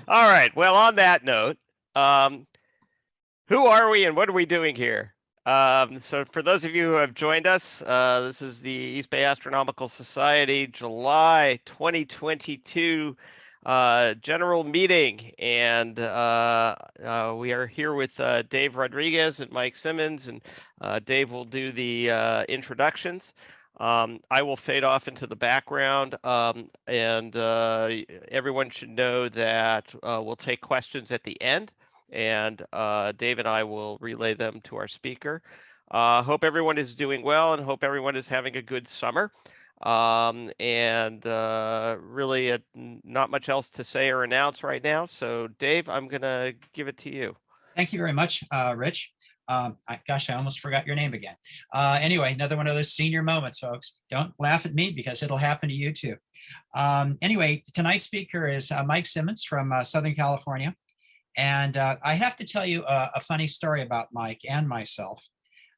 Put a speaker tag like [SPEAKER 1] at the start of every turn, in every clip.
[SPEAKER 1] All right. Well, on that note, um, who are we and what are we doing here? So for those of you who have joined us, this is the East Bay Astronomical Society July 2022 general meeting, and we are here with Dave Rodriguez and Mike Simmons, and Dave will do the introductions. I will fade off into the background, and everyone should know that we'll take questions at the end, and Dave and I will relay them to our speaker. Hope everyone is doing well and hope everyone is having a good summer. And really not much else to say or announce right now. So Dave, I'm going to give it to you.
[SPEAKER 2] Thank you very much, Rich. Gosh, I almost forgot your name again. Anyway, another one of those senior moments, folks. Don't laugh at me because it'll happen to you too. Anyway, tonight's speaker is Mike Simmons from Southern California. And I have to tell you a funny story about Mike and myself.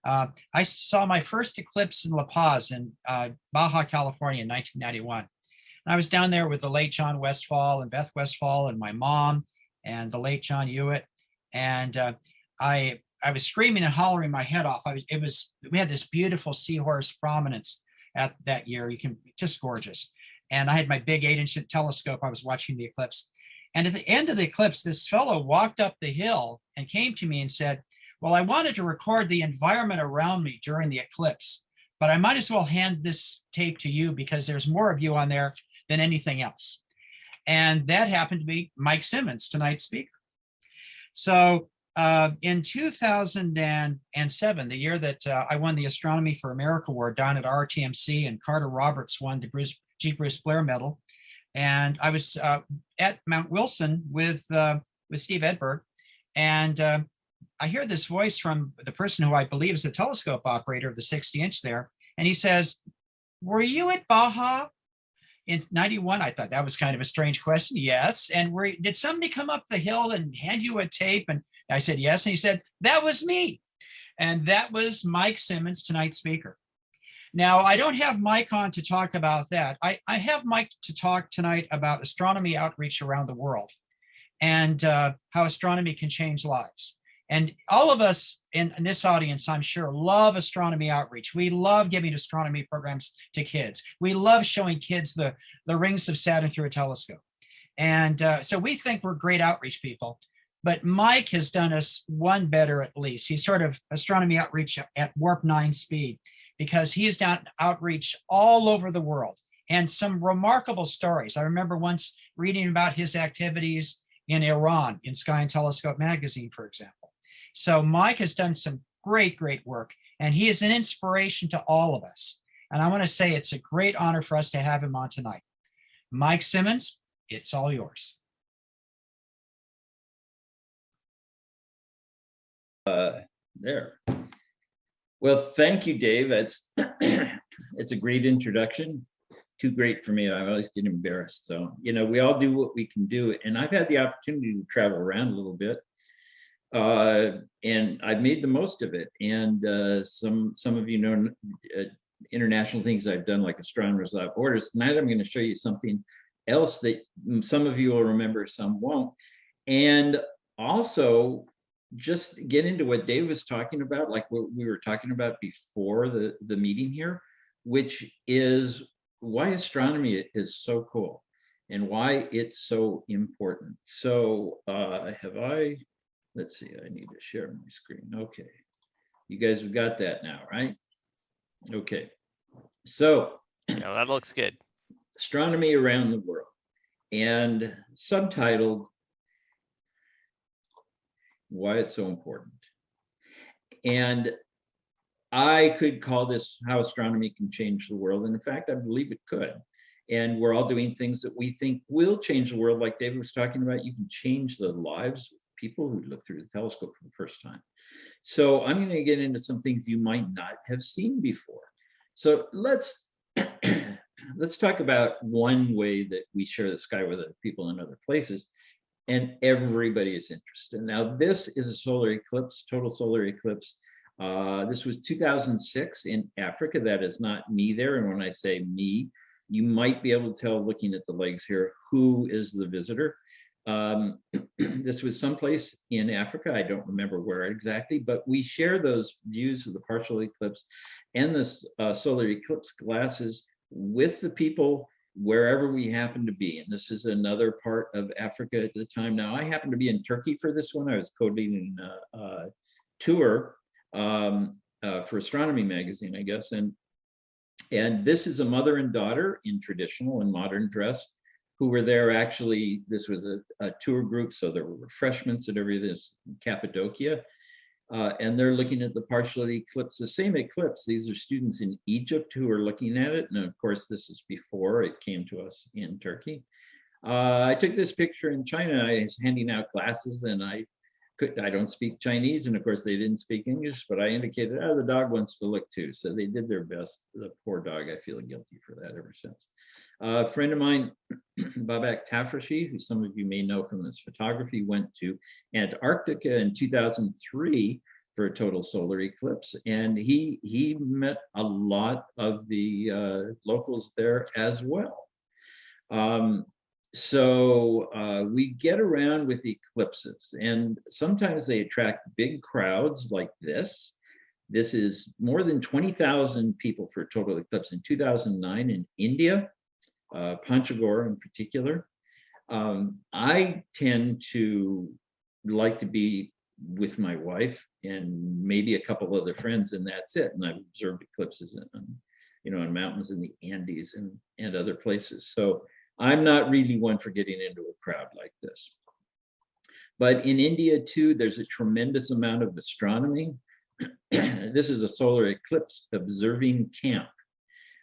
[SPEAKER 2] I saw my first eclipse in La Paz in Baja California in 1991. And I was down there with the late John Westfall and Beth Westfall and my mom and the late John Hewitt. And I was screaming and hollering my head off. We had this beautiful seahorse prominence at that year. Just gorgeous. And I had my big 8-inch telescope. I was watching the eclipse. And at the end of the eclipse, this fellow walked up the hill and came to me and said, well, I wanted to record the environment around me during the eclipse, but I might as well hand this tape to you because there's more of you on there than anything else. And that happened to be Mike Simmons, tonight's speaker. So in 2007, the year that I won the Astronomy for America Award down at RTMC, and Carter Roberts won the G. Bruce Blair Medal. And I was at Mount Wilson with Steve Edberg, and I hear this voice from the person who I believe is the telescope operator of the 60-inch there, and he says, were you at Baja in 91? I thought that was kind of a strange question. Yes. And did somebody come up the hill and hand you a tape? And I said, yes. And he said, that was me. And that was Mike Simmons, tonight's speaker. Now, I don't have Mike on to talk about that. I have Mike to talk tonight about astronomy outreach around the world and how astronomy can change lives. And all of us in this audience, I'm sure, love astronomy outreach. We love giving astronomy programs to kids. We love showing kids the rings of Saturn through a telescope. And so we think we're great outreach people. But Mike has done us one better at least. He's sort of astronomy outreach at warp 9 speed, because he has done outreach all over the world and some remarkable stories. I remember once reading about his activities in Iran in Sky and Telescope magazine, for example. So Mike has done some great work, and he is an inspiration to all of us. And I want to say it's a great honor for us to have him on tonight. Mike Simmons, it's all yours.
[SPEAKER 3] There. Well, thank you, Dave. It's a great introduction. Too great for me. I always get embarrassed. So, we all do what we can do. And I've had the opportunity to travel around a little bit. And I've made the most of it. And some of you know international things I've done, like Astronomers Without Borders. Tonight, I'm going to show you something else that some of you will remember, some won't. And also, just get into what Dave was talking about, like what we were talking about before the meeting here, which is why astronomy is so cool and why it's so important. So let's see, I need to share my screen. Okay, you guys have got that now, right? Okay, so
[SPEAKER 1] yeah, that looks good.
[SPEAKER 3] Astronomy Around the World, and subtitled Why It's So Important. And I could call this How Astronomy Can Change the World. And in fact, I believe it could. And we're all doing things that we think will change the world. Like David was talking about, you can change the lives of people who look through the telescope for the first time. So I'm going to get into some things you might not have seen before. So let's talk about one way that we share the sky with other people in other places. And everybody is interested. Now, this is a solar eclipse, total solar eclipse. This was 2006 in Africa. That is not me there. And when I say me, you might be able to tell looking at the legs here who is the visitor. This was someplace in Africa. I don't remember where exactly, but we share those views of the partial eclipse and the solar eclipse glasses with the people wherever we happen to be. And this is another part of Africa at the time. Now, I happened to be in Turkey for this one. I was co-leading a tour for Astronomy magazine, I guess. And this is a mother and daughter in traditional and modern dress who were there. Actually, this was a tour group, so there were refreshments at every this Cappadocia. And they're looking at the partial eclipse, the same eclipse. These are students in Egypt who are looking at it. And of course, this is before it came to us in Turkey. I took this picture in China. I was handing out glasses and I don't speak Chinese. And of course, they didn't speak English, but I indicated, oh, the dog wants to look too. So they did their best. The poor dog, I feel guilty for that ever since. A friend of mine, Babak Tafrashi, who some of you may know from this photography, went to Antarctica in 2003 for a total solar eclipse. And he met a lot of the locals there as well. So we get around with eclipses, and sometimes they attract big crowds like this. This is more than 20,000 people for a total eclipse in 2009 in India. Panchagore in particular. I tend to like to be with my wife and maybe a couple other friends, and that's it. And I've observed eclipses in mountains in the Andes and other places. So I'm not really one for getting into a crowd like this. But in India too, there's a tremendous amount of astronomy. This is a solar eclipse observing camp.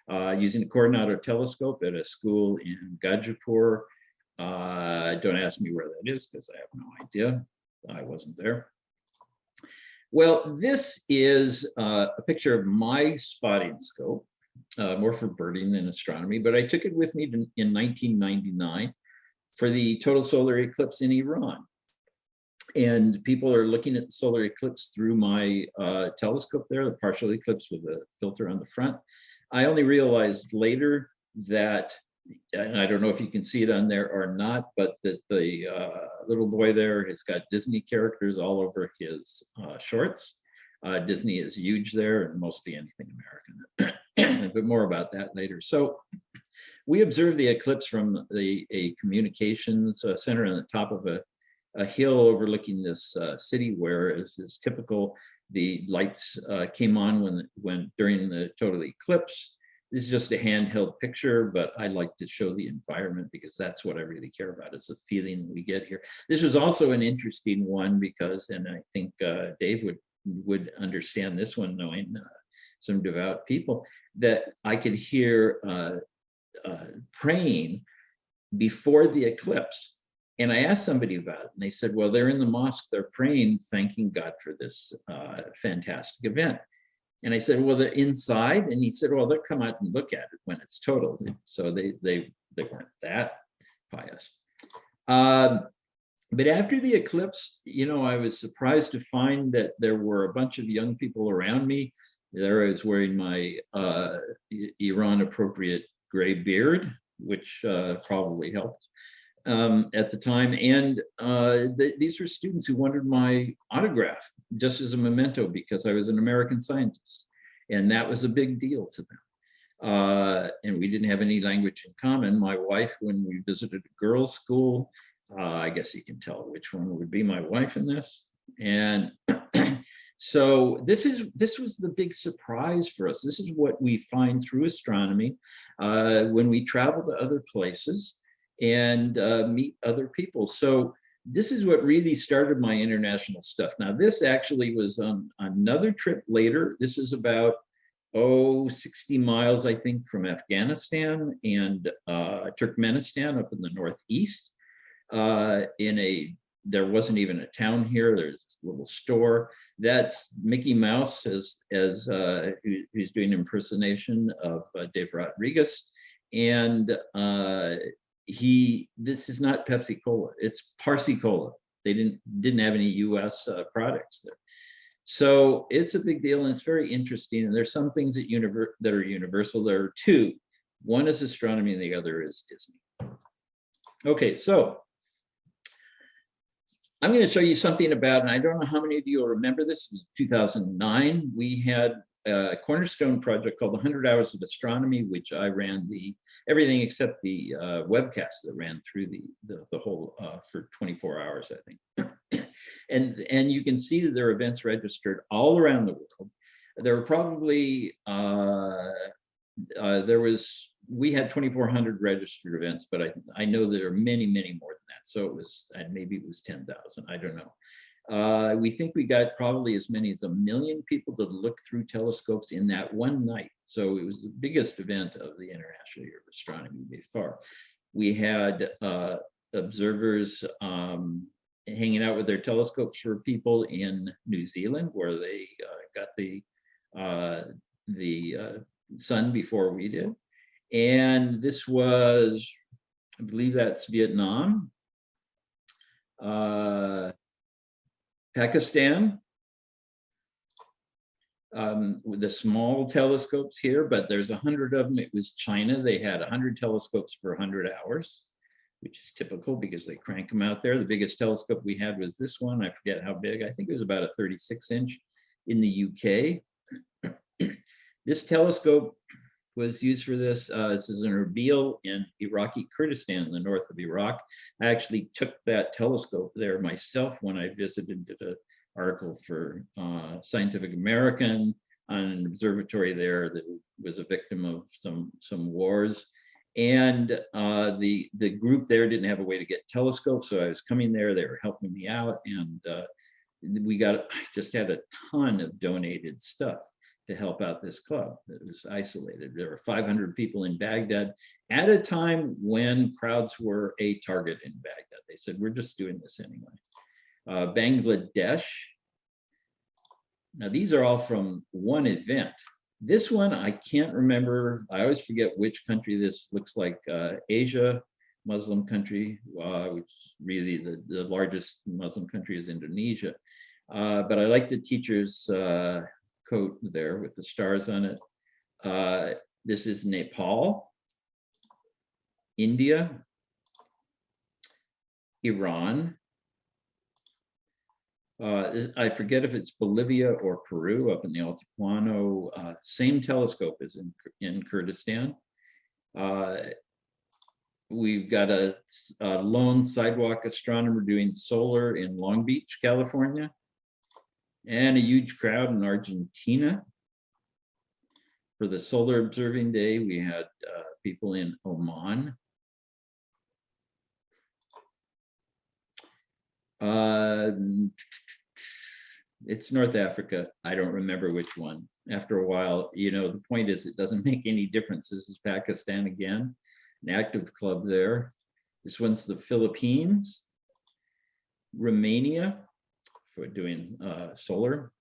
[SPEAKER 3] Using a Coronado telescope at a school in Gajapur. Don't ask me where that is because I have no idea. I wasn't there. Well, this is a picture of my spotting scope, more for birding than astronomy, but I took it with me in 1999 for the total solar eclipse in Iran. And people are looking at the solar eclipse through my telescope there, the partial eclipse with a filter on the front. I only realized later that, and I don't know if you can see it on there or not, but that the little boy there has got Disney characters all over his shorts. Disney is huge there, and mostly anything American, but more about that later. So we observed the eclipse from a communications center on the top of a hill overlooking this city where, as is typical, the lights came on when during the total eclipse. This is just a handheld picture, but I like to show the environment because that's what I really care about, is the feeling we get here. This was also an interesting one because, and I think Dave would understand this one, knowing some devout people, that I could hear praying before the eclipse. And I asked somebody about it, and they said, well, they're in the mosque, they're praying, thanking God for this fantastic event. And I said, well, they're inside? And he said, well, they'll come out and look at it when it's total. So they weren't that pious. But after the eclipse, I was surprised to find that there were a bunch of young people around me. There I was wearing my Iran appropriate gray beard, which probably helped. At the time, and these were students who wanted my autograph just as a memento because I was an American scientist, and that was a big deal to them. And we didn't have any language in common. My wife, when we visited a girls' school, I guess you can tell which one would be my wife in this. And so this was the big surprise for us. This is what we find through astronomy when we travel to other places and meet other people. So this is what really started my international stuff. Now, this actually was on another trip later. This is about 60 miles, I think, from Afghanistan and Turkmenistan up in the northeast. There wasn't even a town here. There's this little store. That's Mickey Mouse, who's doing an impersonation of Dave Rodriguez. And this is not Pepsi Cola, it's Parsi Cola. They didn't have any US products there. So it's a big deal, and it's very interesting. And there's some things that are universal. There are two. One is astronomy and the other is Disney. Okay, so I'm going to show you something about, and I don't know how many of you will remember this, it was 2009. We had a cornerstone project called 100 Hours of Astronomy, which I ran everything except the webcast that ran through the whole for 24 hours, I think. and you can see that there are events registered all around the world. There were probably, we had 2,400 registered events, but I know there are many, many more than that. So it was, maybe it was 10,000, I don't know. We think we got probably as many as 1 million people to look through telescopes in that one night. So it was the biggest event of the International Year of Astronomy by far. We had observers hanging out with their telescopes for people in New Zealand, where they got the sun before we did. And this was, I believe that's Vietnam, Pakistan, with the small telescopes here, but there's 100 of them. It was China. They had 100 telescopes for 100 hours, which is typical because they crank them out there. The biggest telescope we had was this one. I forget how big. I think it was about a 36-inch in the UK. This telescope was used for this. This is an Erbil in Iraqi Kurdistan in the north of Iraq. I actually took that telescope there myself when I visited, did an article for Scientific American on an observatory there that was a victim of some wars. And the group there didn't have a way to get telescopes, so I was coming there, they were helping me out, and I just had a ton of donated stuff to help out this club that was isolated. There were 500 people in Baghdad at a time when crowds were a target in Baghdad. They said, we're just doing this anyway. Bangladesh. Now these are all from one event. This one, I can't remember. I always forget which country this looks like. Asia, Muslim country, which really the largest Muslim country is Indonesia. But I like the teacher's coat there with the stars on it. This is Nepal, India, Iran. I forget if it's Bolivia or Peru up in the Altiplano. Same telescope as in Kurdistan. We've got a lone sidewalk astronomer doing solar in Long Beach, California. And a huge crowd in Argentina. For the solar observing day, we had people in Oman. It's North Africa. I don't remember which one. After a while, the point is it doesn't make any difference. This is Pakistan again, an active club there. This one's the Philippines, Romania, for doing solar.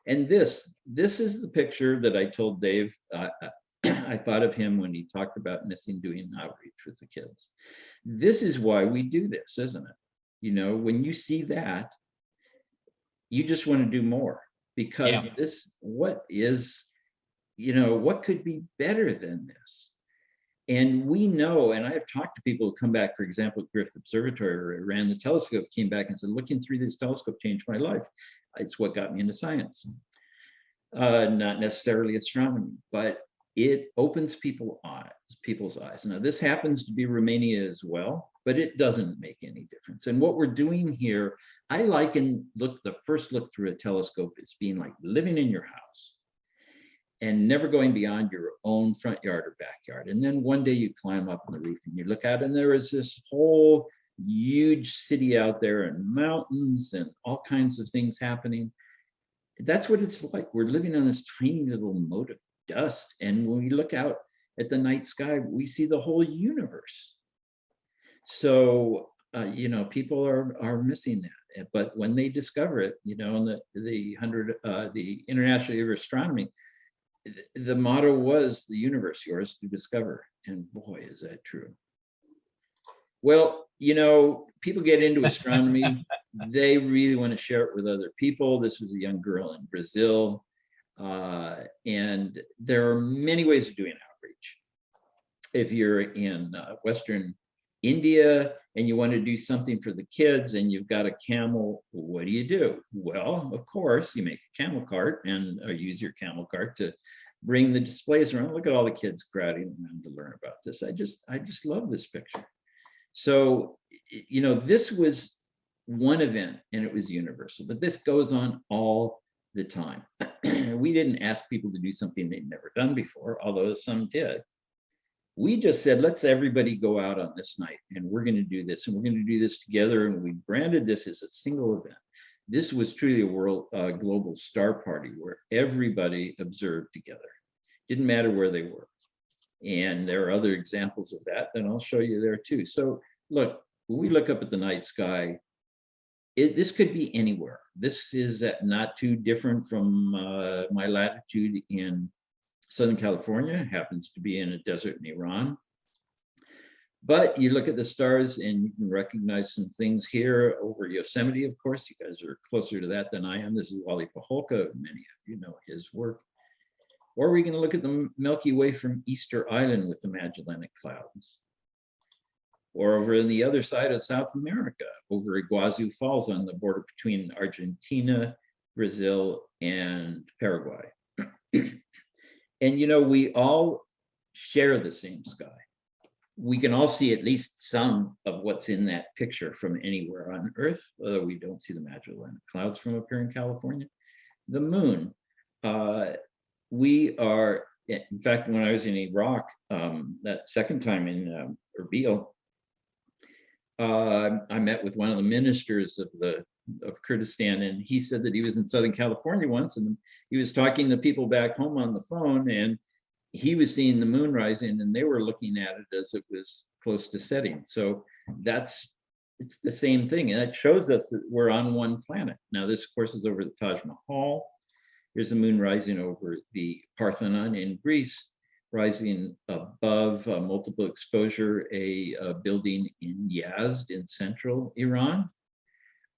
[SPEAKER 3] And this is the picture that I told Dave. I thought of him when he talked about missing doing outreach with the kids. This is why we do this, isn't it? When you see that, you just want to do more, because what could be better than this? And we know, and I have talked to people who come back, for example, at Griffith Observatory, where I ran the telescope, came back and said, looking through this telescope changed my life. It's what got me into science. Not necessarily astronomy, but it opens people's eyes. Now, this happens to be Romania as well, but it doesn't make any difference. And what we're doing here, I liken the first look through a telescope as being like living in your house and never going beyond your own front yard or backyard. And then one day you climb up on the roof and you look out and there is this whole huge city out there and mountains and all kinds of things happening. That's what it's like. We're living on this tiny little mote of dust. And when we look out at the night sky, we see the whole universe. So, people are missing that. But when they discover it, in the International Year of Astronomy, the motto was the universe yours to discover. And boy, is that true. Well, people get into astronomy, they really want to share it with other people. This was a young girl in Brazil. And there are many ways of doing outreach. If you're in Western India and you want to do something for the kids and you've got a camel, what do? Well, of course, you make a camel cart and use your camel cart to bring the displays around. Look at all the kids crowding around to learn about this. I just love this picture. So, you know, this was one event and it was universal, but this goes on all the time. We didn't ask people to do something they'd never done before, although some did. We just said, let's everybody go out on this night and we're going to do this and we're going to do this together. And we branded this as a single event. This was truly a world global star party where everybody observed together. Didn't matter where they were. And there are other examples of that that I'll show you there too. So look, when we look up at the night sky, this could be anywhere. This is not too different from my latitude in Southern California. It happens to be in a desert in Iran. But you look at the stars and you can recognize some things here over Yosemite, of course. You guys are closer to that than I am. This is Wally Paholka. Many of you know his work. Or we can look at the Milky Way from Easter Island with the Magellanic Clouds. Or over on the other side of South America, over Iguazu Falls on the border between Argentina, Brazil, and Paraguay. And you know, we all share the same sky. We can all see at least some of what's in that picture from anywhere on Earth, although we don't see the Magellanic Clouds from up here in California. The moon, we are, in fact, when I was in Iraq, that second time in Erbil, I met with one of the ministers of Kurdistan, and he said that he was in Southern California once, and he was talking to people back home on the phone, and he was seeing the moon rising, and they were looking at it as it was close to setting. So it's the same thing, and it shows us that we're on one planet. Now, this, of course, is over the Taj Mahal. Here's the moon rising over the Parthenon in Greece, rising above multiple exposure, a building in Yazd in central Iran.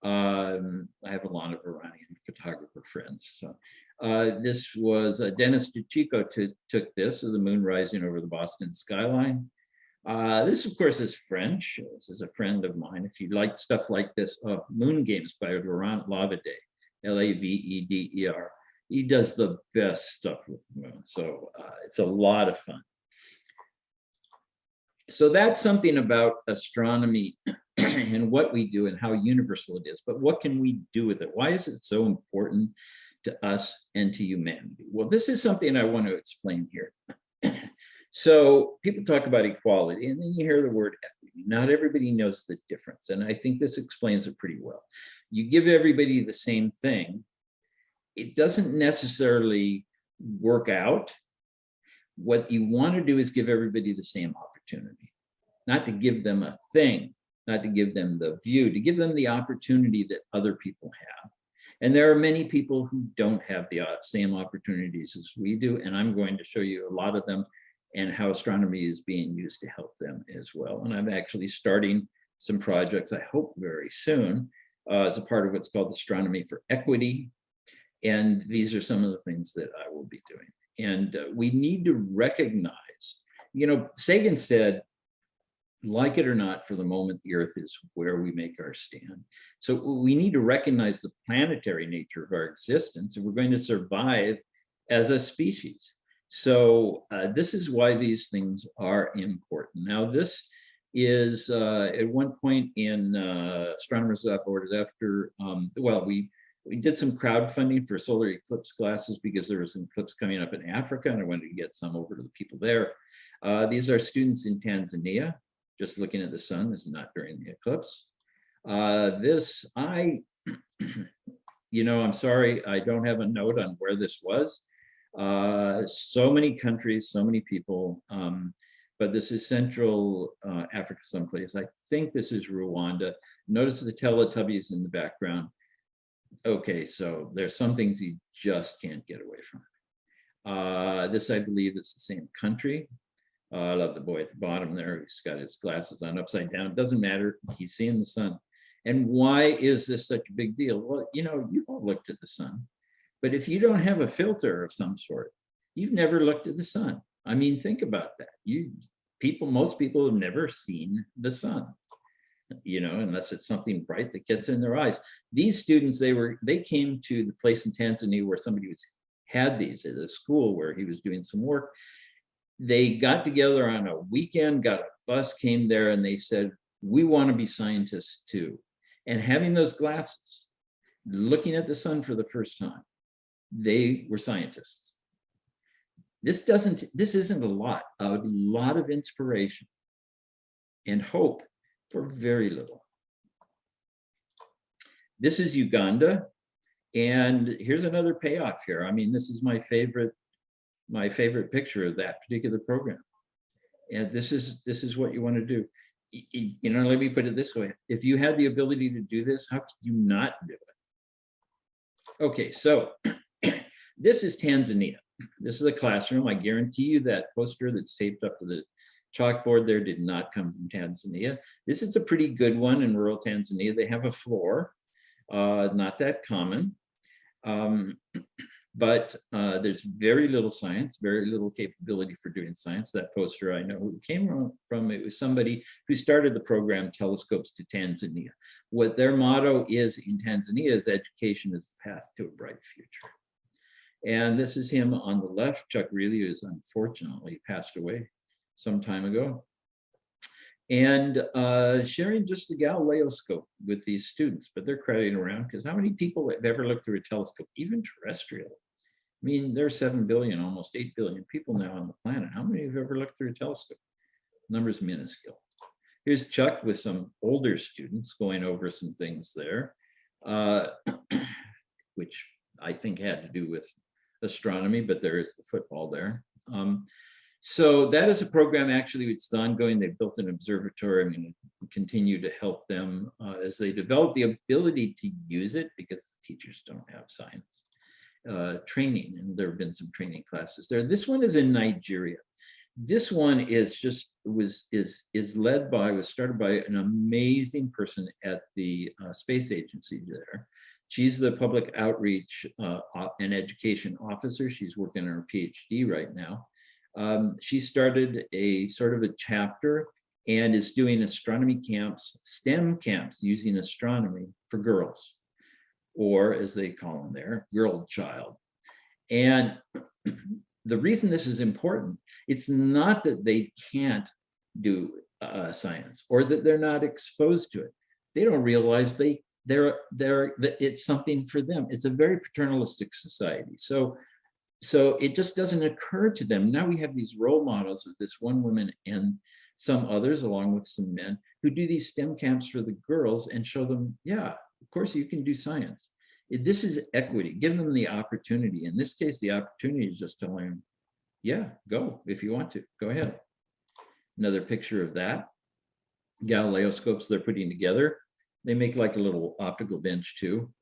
[SPEAKER 3] I have a lot of Iranian photographer friends. So this was Dennis DeChico took this of the moon rising over the Boston skyline. This, of course, is French. This is a friend of mine. If you like stuff like this, Moon Games by Laurent Laveder, Laveder. He does the best stuff with the moon. So it's a lot of fun. So that's something about astronomy and what we do and how universal it is. But what can we do with it? Why is it so important to us and to humanity? Well, this is something I want to explain here. So people talk about equality, and then you hear the word equity. Not everybody knows the difference. And I think this explains it pretty well. You give everybody the same thing, it doesn't necessarily work out. What you want to do is give everybody the same opportunity, not to give them a thing, not to give them the view, to give them the opportunity that other people have. And there are many people who don't have the same opportunities as we do. And I'm going to show you a lot of them and how astronomy is being used to help them as well. And I'm actually starting some projects, I hope very soon, as a part of what's called Astronomy for Equity. And these are some of the things that I will be doing. And we need to recognize, you know, Sagan said, like it or not, for the moment, the Earth is where we make our stand. So we need to recognize the planetary nature of our existence, and we're going to survive as a species. So this is why these things are important. Now, this is at one point in Astronomers Without Borders after, well, we did some crowdfunding for solar eclipse glasses because there was an eclipse coming up in Africa, and I wanted to get some over to the people there. These are students in Tanzania, just looking at the sun. This is not during the eclipse. You know, I'm sorry, I don't have a note on where this was. So many countries, so many people, but this is Central Africa someplace. I think this is Rwanda. Notice the Teletubbies in the background. Okay, so there's some things you just can't get away from. This, I believe, is the same country. I love the boy at the bottom there. He's got his glasses on upside down. It doesn't matter. He's seeing the sun. And why is this such a big deal? Well, you know, you've all looked at the sun. But if you don't have a filter of some sort, you've never looked at the sun. I mean, think about that. most people have never seen the sun, you know, unless it's something bright that gets in their eyes. These students, they came to the place in Tanzania where somebody had these at a school where he was doing some work. They got together on a weekend, got a bus, came there, and they said, we want to be scientists too. And having those glasses, looking at the sun for the first time, they were scientists. This isn't a lot of inspiration and hope for very little. This is Uganda. And here's another payoff here. I mean, this is my favorite picture of that particular program. And this is what you want to do. You know, let me put it this way. If you had the ability to do this, how could you not do it? Okay, so this is Tanzania. This is a classroom. I guarantee you that poster that's taped up to the chalkboard there did not come from Tanzania. This is a pretty good one in rural Tanzania. They have a floor, not that common. But there's very little science, very little capability for doing science. That poster, I know who it came from. It was somebody who started the program Telescopes to Tanzania. What their motto is in Tanzania is education is the path to a bright future. And this is him on the left. Chuck Reilly, is unfortunately passed away some time ago. And sharing just the Galileo scope with these students, but they're crowding around because how many people have ever looked through a telescope, even terrestrial? I mean, there's 7 billion, almost 8 billion people now on the planet. How many have ever looked through a telescope? Number's minuscule. Here's Chuck with some older students going over some things there, which I think had to do with astronomy, but there is the football there. So that is a program, actually, it's ongoing. They built an observatory. I'm going to continue to help them as they develop the ability to use it, because teachers don't have science training, and there have been some training classes there. This one is in Nigeria. This one is was started by an amazing person at the space agency there. She's the public outreach and education officer. She's working on her PhD right now. She started a sort of a chapter and is doing astronomy camps, STEM camps, using astronomy for girls, or as they call them there, girl child. And the reason this is important, it's not that they can't do science or that they're not exposed to it. They don't realize it's something for them. It's a very paternalistic society. So it just doesn't occur to them. Now we have these role models of this one woman and some others, along with some men, who do these STEM camps for the girls and show them, yeah, of course you can do science. This is equity. Give them the opportunity. In this case, the opportunity is just telling them, yeah, go if you want to, go ahead. Another picture of that. Galileo scopes they're putting together. They make like a little optical bench too.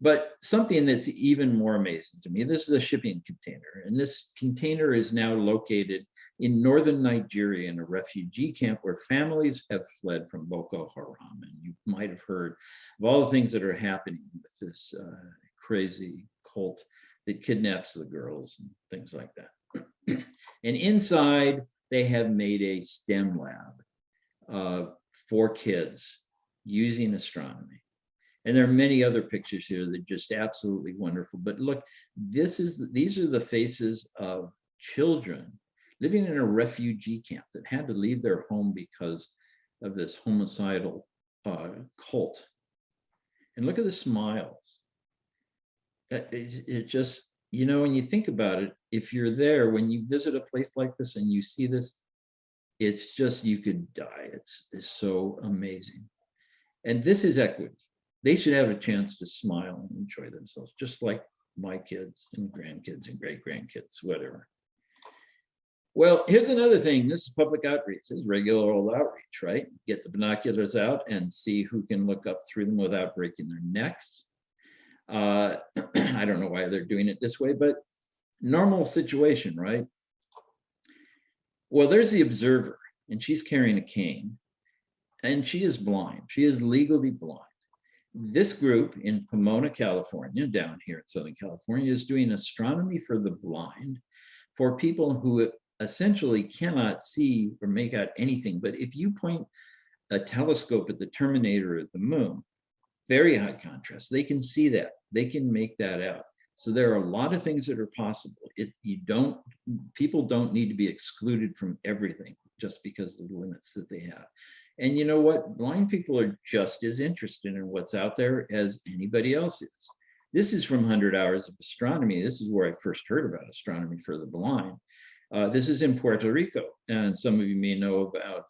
[SPEAKER 3] But something that's even more amazing to me, this is a shipping container, and this container is now located in northern Nigeria in a refugee camp where families have fled from Boko Haram. And you might have heard of all the things that are happening with this crazy cult that kidnaps the girls and things like that. And inside, they have made a STEM lab for kids using astronomy. And there are many other pictures here that are just absolutely wonderful. But look, these are the faces of children living in a refugee camp that had to leave their home because of this homicidal cult. And look at the smiles. It just, you know, when you think about it, if you're there, when you visit a place like this and you see this, it's just, you could die. It's so amazing. And this is equity. They should have a chance to smile and enjoy themselves, just like my kids and grandkids and great-grandkids, whatever. Well, here's another thing. This is public outreach. This is regular old outreach, right? Get the binoculars out and see who can look up through them without breaking their necks. I don't know why they're doing it this way, but normal situation, right? Well, there's the observer, and she's carrying a cane, and she is blind. She is legally blind. This group in Pomona, California, down here in Southern California, is doing astronomy for the blind for people who essentially cannot see or make out anything. But if you point a telescope at the terminator of the moon, very high contrast, they can see that. They can make that out. So there are a lot of things that are possible. People don't need to be excluded from everything just because of the limits that they have. And you know what? Blind people are just as interested in what's out there as anybody else is. This is from 100 Hours of Astronomy. This is where I first heard about astronomy for the blind. This is in Puerto Rico. And some of you may know about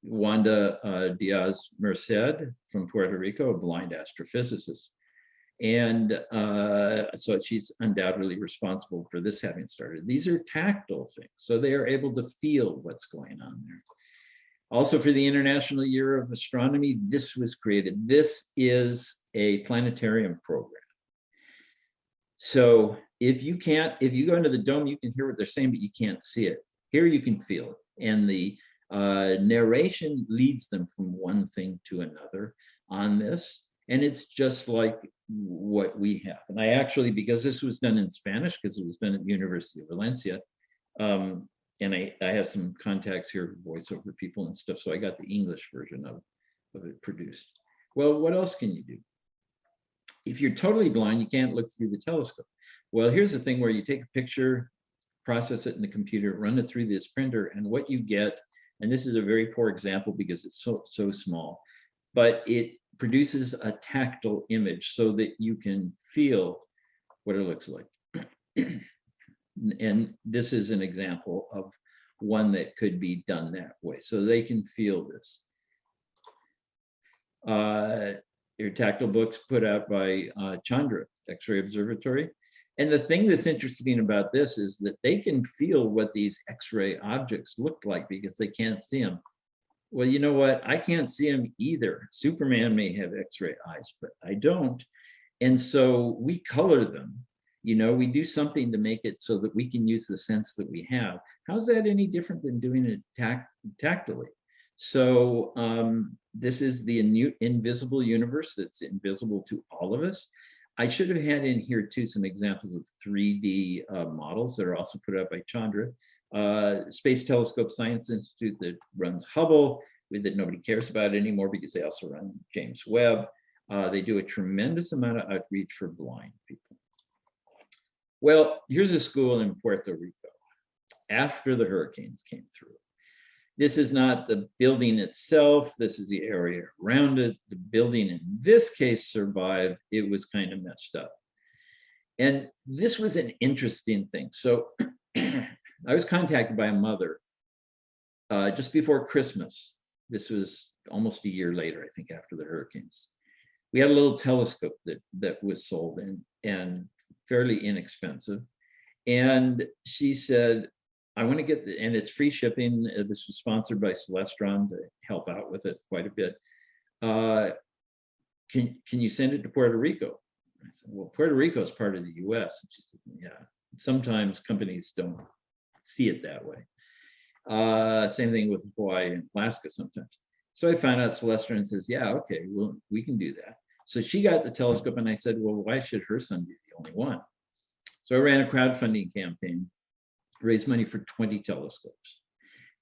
[SPEAKER 3] Wanda Diaz Merced from Puerto Rico, a blind astrophysicist. And so she's undoubtedly responsible for this having started. These are tactile things, so they are able to feel what's going on there. Also, for the International Year of Astronomy, this was created. This is a planetarium program. So if you go into the dome, you can hear what they're saying, but you can't see it. Here you can feel it. And the narration leads them from one thing to another on this. And it's just like what we have. And I actually, because this was done in Spanish, because it was done at the University of Valencia, and I have some contacts here, voiceover people and stuff, so I got the English version of it produced. Well, what else can you do? If you're totally blind, you can't look through the telescope. Well, here's the thing where you take a picture, process it in the computer, run it through this printer, and what you get, and this is a very poor example because it's so small, but it produces a tactile image so that you can feel what it looks like. And this is an example of one that could be done that way. So they can feel this. Your tactile books put out by Chandra, X-ray Observatory. And the thing that's interesting about this is that they can feel what these X-ray objects look like because they can't see them. Well, you know what? I can't see them either. Superman may have X-ray eyes, but I don't. And so we color them. You know, we do something to make it so that we can use the sense that we have. How's that any different than doing it tactily? So this is the invisible universe that's invisible to all of us. I should have had in here too some examples of 3D models that are also put up by Chandra. Space Telescope Science Institute that runs Hubble, that nobody cares about anymore because they also run James Webb. They do a tremendous amount of outreach for blind people. Well, here's a school in Puerto Rico after the hurricanes came through. This is not the building itself. This is the area around it. The building in this case survived. It was kind of messed up. And this was an interesting thing. So I was contacted by a mother just before Christmas. This was almost a year later, I think, after the hurricanes. We had a little telescope that was sold and fairly inexpensive. And she said, I want to get and it's free shipping. This was sponsored by Celestron to help out with it quite a bit. Can you send it to Puerto Rico? I said, well, Puerto Rico is part of the US. And she said, yeah, sometimes companies don't see it that way. Same thing with Hawaii and Alaska sometimes. So I found out Celestron says, yeah, okay, well, we can do that. So she got the telescope and I said, well, why should her son be the only one? So I ran a crowdfunding campaign, raised money for 20 telescopes.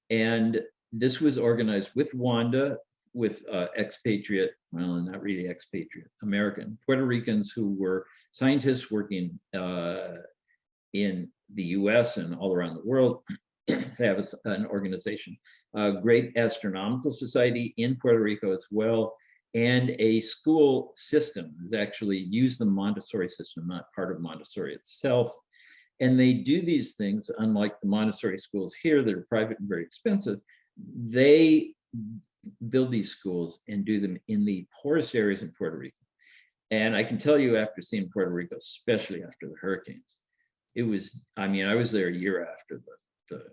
[SPEAKER 3] And this was organized with Wanda, with expatriate, well, not really expatriate, American, Puerto Ricans who were scientists working in the US and all around the world. They have an organization, a great astronomical society in Puerto Rico as well, and a school system that actually used the Montessori system, not part of Montessori itself. And they do these things, unlike the Montessori schools here that are private and very expensive. They build these schools and do them in the poorest areas in Puerto Rico. And I can tell you, after seeing Puerto Rico, especially after the hurricanes, it was, I mean, I was there a year after the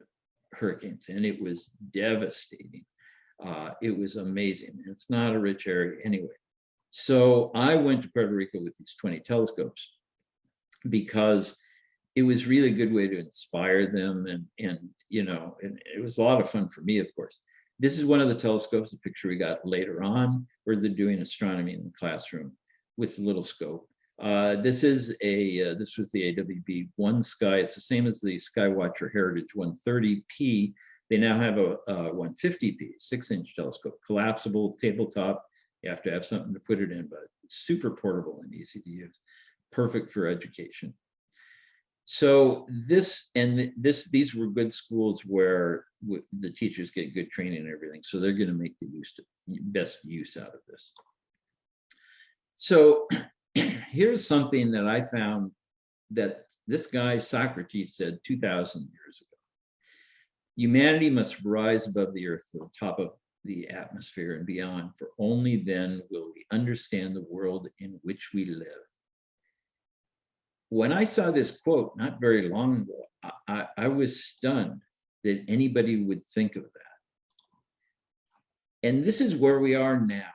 [SPEAKER 3] hurricanes, and it was devastating. It was amazing. It's not a rich area anyway. So I went to Puerto Rico with these 20 telescopes because it was really a good way to inspire them. And you know, and it was a lot of fun for me, of course. This is one of the telescopes, the picture we got later on, where they're doing astronomy in the classroom with the little scope. This was the AWB-1 Sky. It's the same as the Skywatcher Heritage 130P. They now have a 150P, 6-inch telescope, collapsible, tabletop. You have to have something to put it in, but it's super portable and easy to use. Perfect for education. So these were good schools where the teachers get good training and everything. So they're going to make the best use out of this. So here's something that I found that this guy Socrates said 2,000 years ago. Humanity must rise above the earth to the top of the atmosphere and beyond, for only then will we understand the world in which we live. When I saw this quote not very long ago, I was stunned that anybody would think of that. And this is where we are now.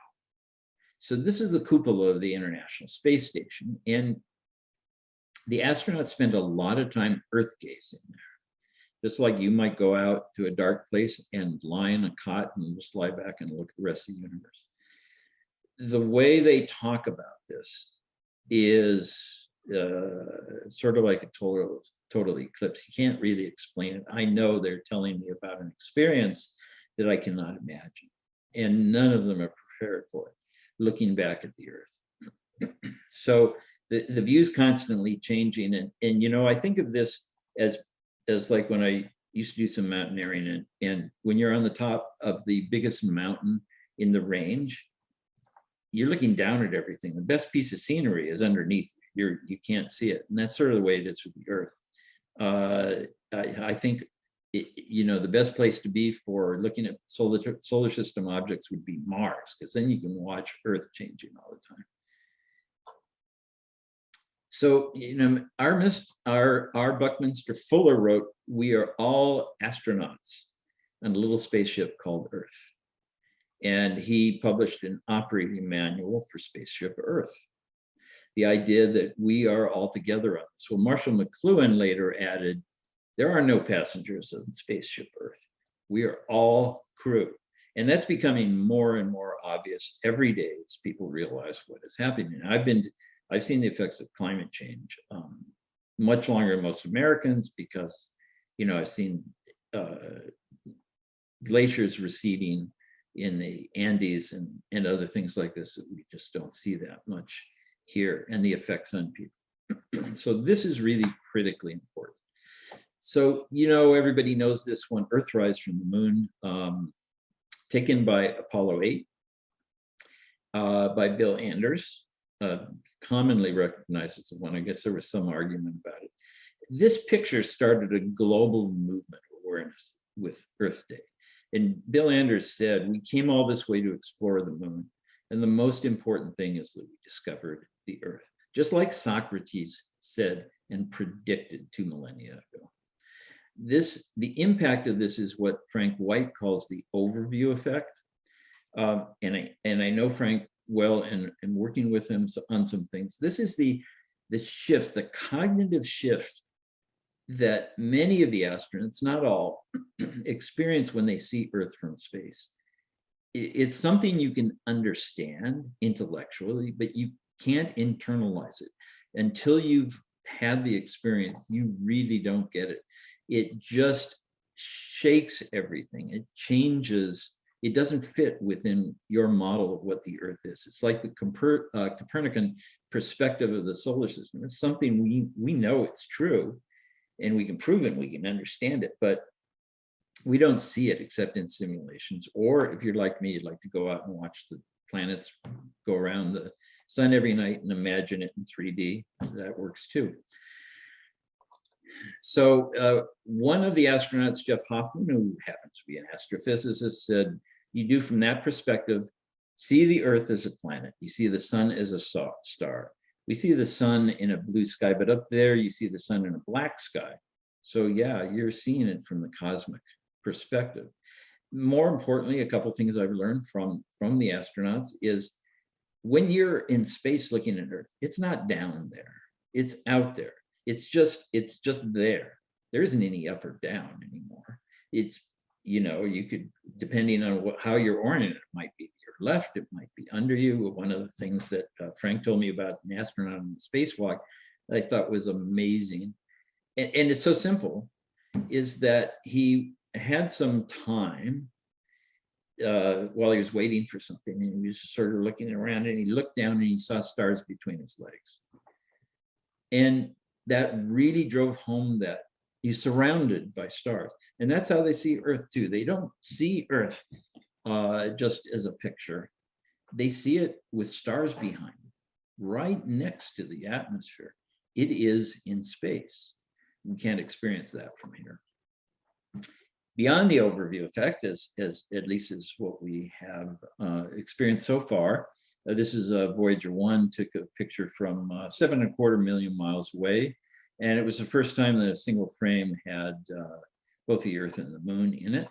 [SPEAKER 3] So this is the cupola of the International Space Station, and the astronauts spend a lot of time earth gazing there. Just like you might go out to a dark place and lie in a cot and just lie back and look at the rest of the universe. The way they talk about this is sort of like a total eclipse. You can't really explain it. I know they're telling me about an experience that I cannot imagine, and none of them are prepared for it, looking back at the earth. So the view's constantly changing, and you know, I think of this as like when I used to do some mountaineering, and when you're on the top of the biggest mountain in the range, you're looking down at everything. The best piece of scenery is underneath. You can't see it, and that's sort of the way it is with the earth. I think you know, the best place to be for looking at solar system objects would be Mars, because then you can watch Earth changing all the time. So, you know, our Buckminster Fuller wrote, "We are all astronauts on a little spaceship called Earth." And he published an operating manual for Spaceship Earth. The idea that we are all together on this. Well, Marshall McLuhan later added, "There are no passengers on Spaceship Earth. We are all crew." And that's becoming more and more obvious every day as people realize what is happening. I've seen the effects of climate change much longer than most Americans, because, you know, I've seen glaciers receding in the Andes and other things like this that we just don't see that much here, and the effects on people. So this is really critically important. So, you know, everybody knows this one, Earthrise from the Moon, taken by Apollo 8 by Bill Anders, commonly recognized as the one. I guess there was some argument about it. This picture started a global movement of awareness with Earth Day. And Bill Anders said, "We came all this way to explore the moon, and the most important thing is that we discovered the Earth," just like Socrates said and predicted 2 millennia ago. The impact of this is what Frank White calls the overview effect. And I know Frank well, and working with him on some things. This is the shift, the cognitive shift that many of the astronauts, not all, experience when they see Earth from space. It's something you can understand intellectually, but you can't internalize it. Until you've had the experience, you really don't get it. It just shakes everything. It changes. It doesn't fit within your model of what the Earth is. It's like the Copernican perspective of the solar system. It's something we know it's true, and we can prove it, and we can understand it, but we don't see it except in simulations. Or if you're like me, you'd like to go out and watch the planets go around the sun every night and imagine it in 3D. That works too. So one of the astronauts, Jeff Hoffman, who happens to be an astrophysicist, said, "You do from that perspective, see the Earth as a planet. You see the sun as a star. We see the sun in a blue sky, but up there you see the sun in a black sky. So yeah, you're seeing it from the cosmic perspective." More importantly, a couple of things I've learned from the astronauts is when you're in space looking at Earth, it's not down there, it's out there. It's just there. There isn't any up or down anymore. It's, you know, you could, depending on how you're oriented, it might be the Earth. left, it might be under you. One of the things that Frank told me about an astronaut on the spacewalk that I thought was amazing, and it's so simple, is that he had some time while he was waiting for something, and he was sort of looking around, and he looked down and he saw stars between his legs. And that really drove home that he's surrounded by stars. And that's how they see Earth too. They don't see Earth just as a picture. They see it with stars behind it, right next to the atmosphere. It is in space. We can't experience that from here. Beyond the overview effect, as at least is what we have experienced so far, this is Voyager 1, took a picture from 7.25 million miles away. And it was the first time that a single frame had both the Earth and the Moon in it.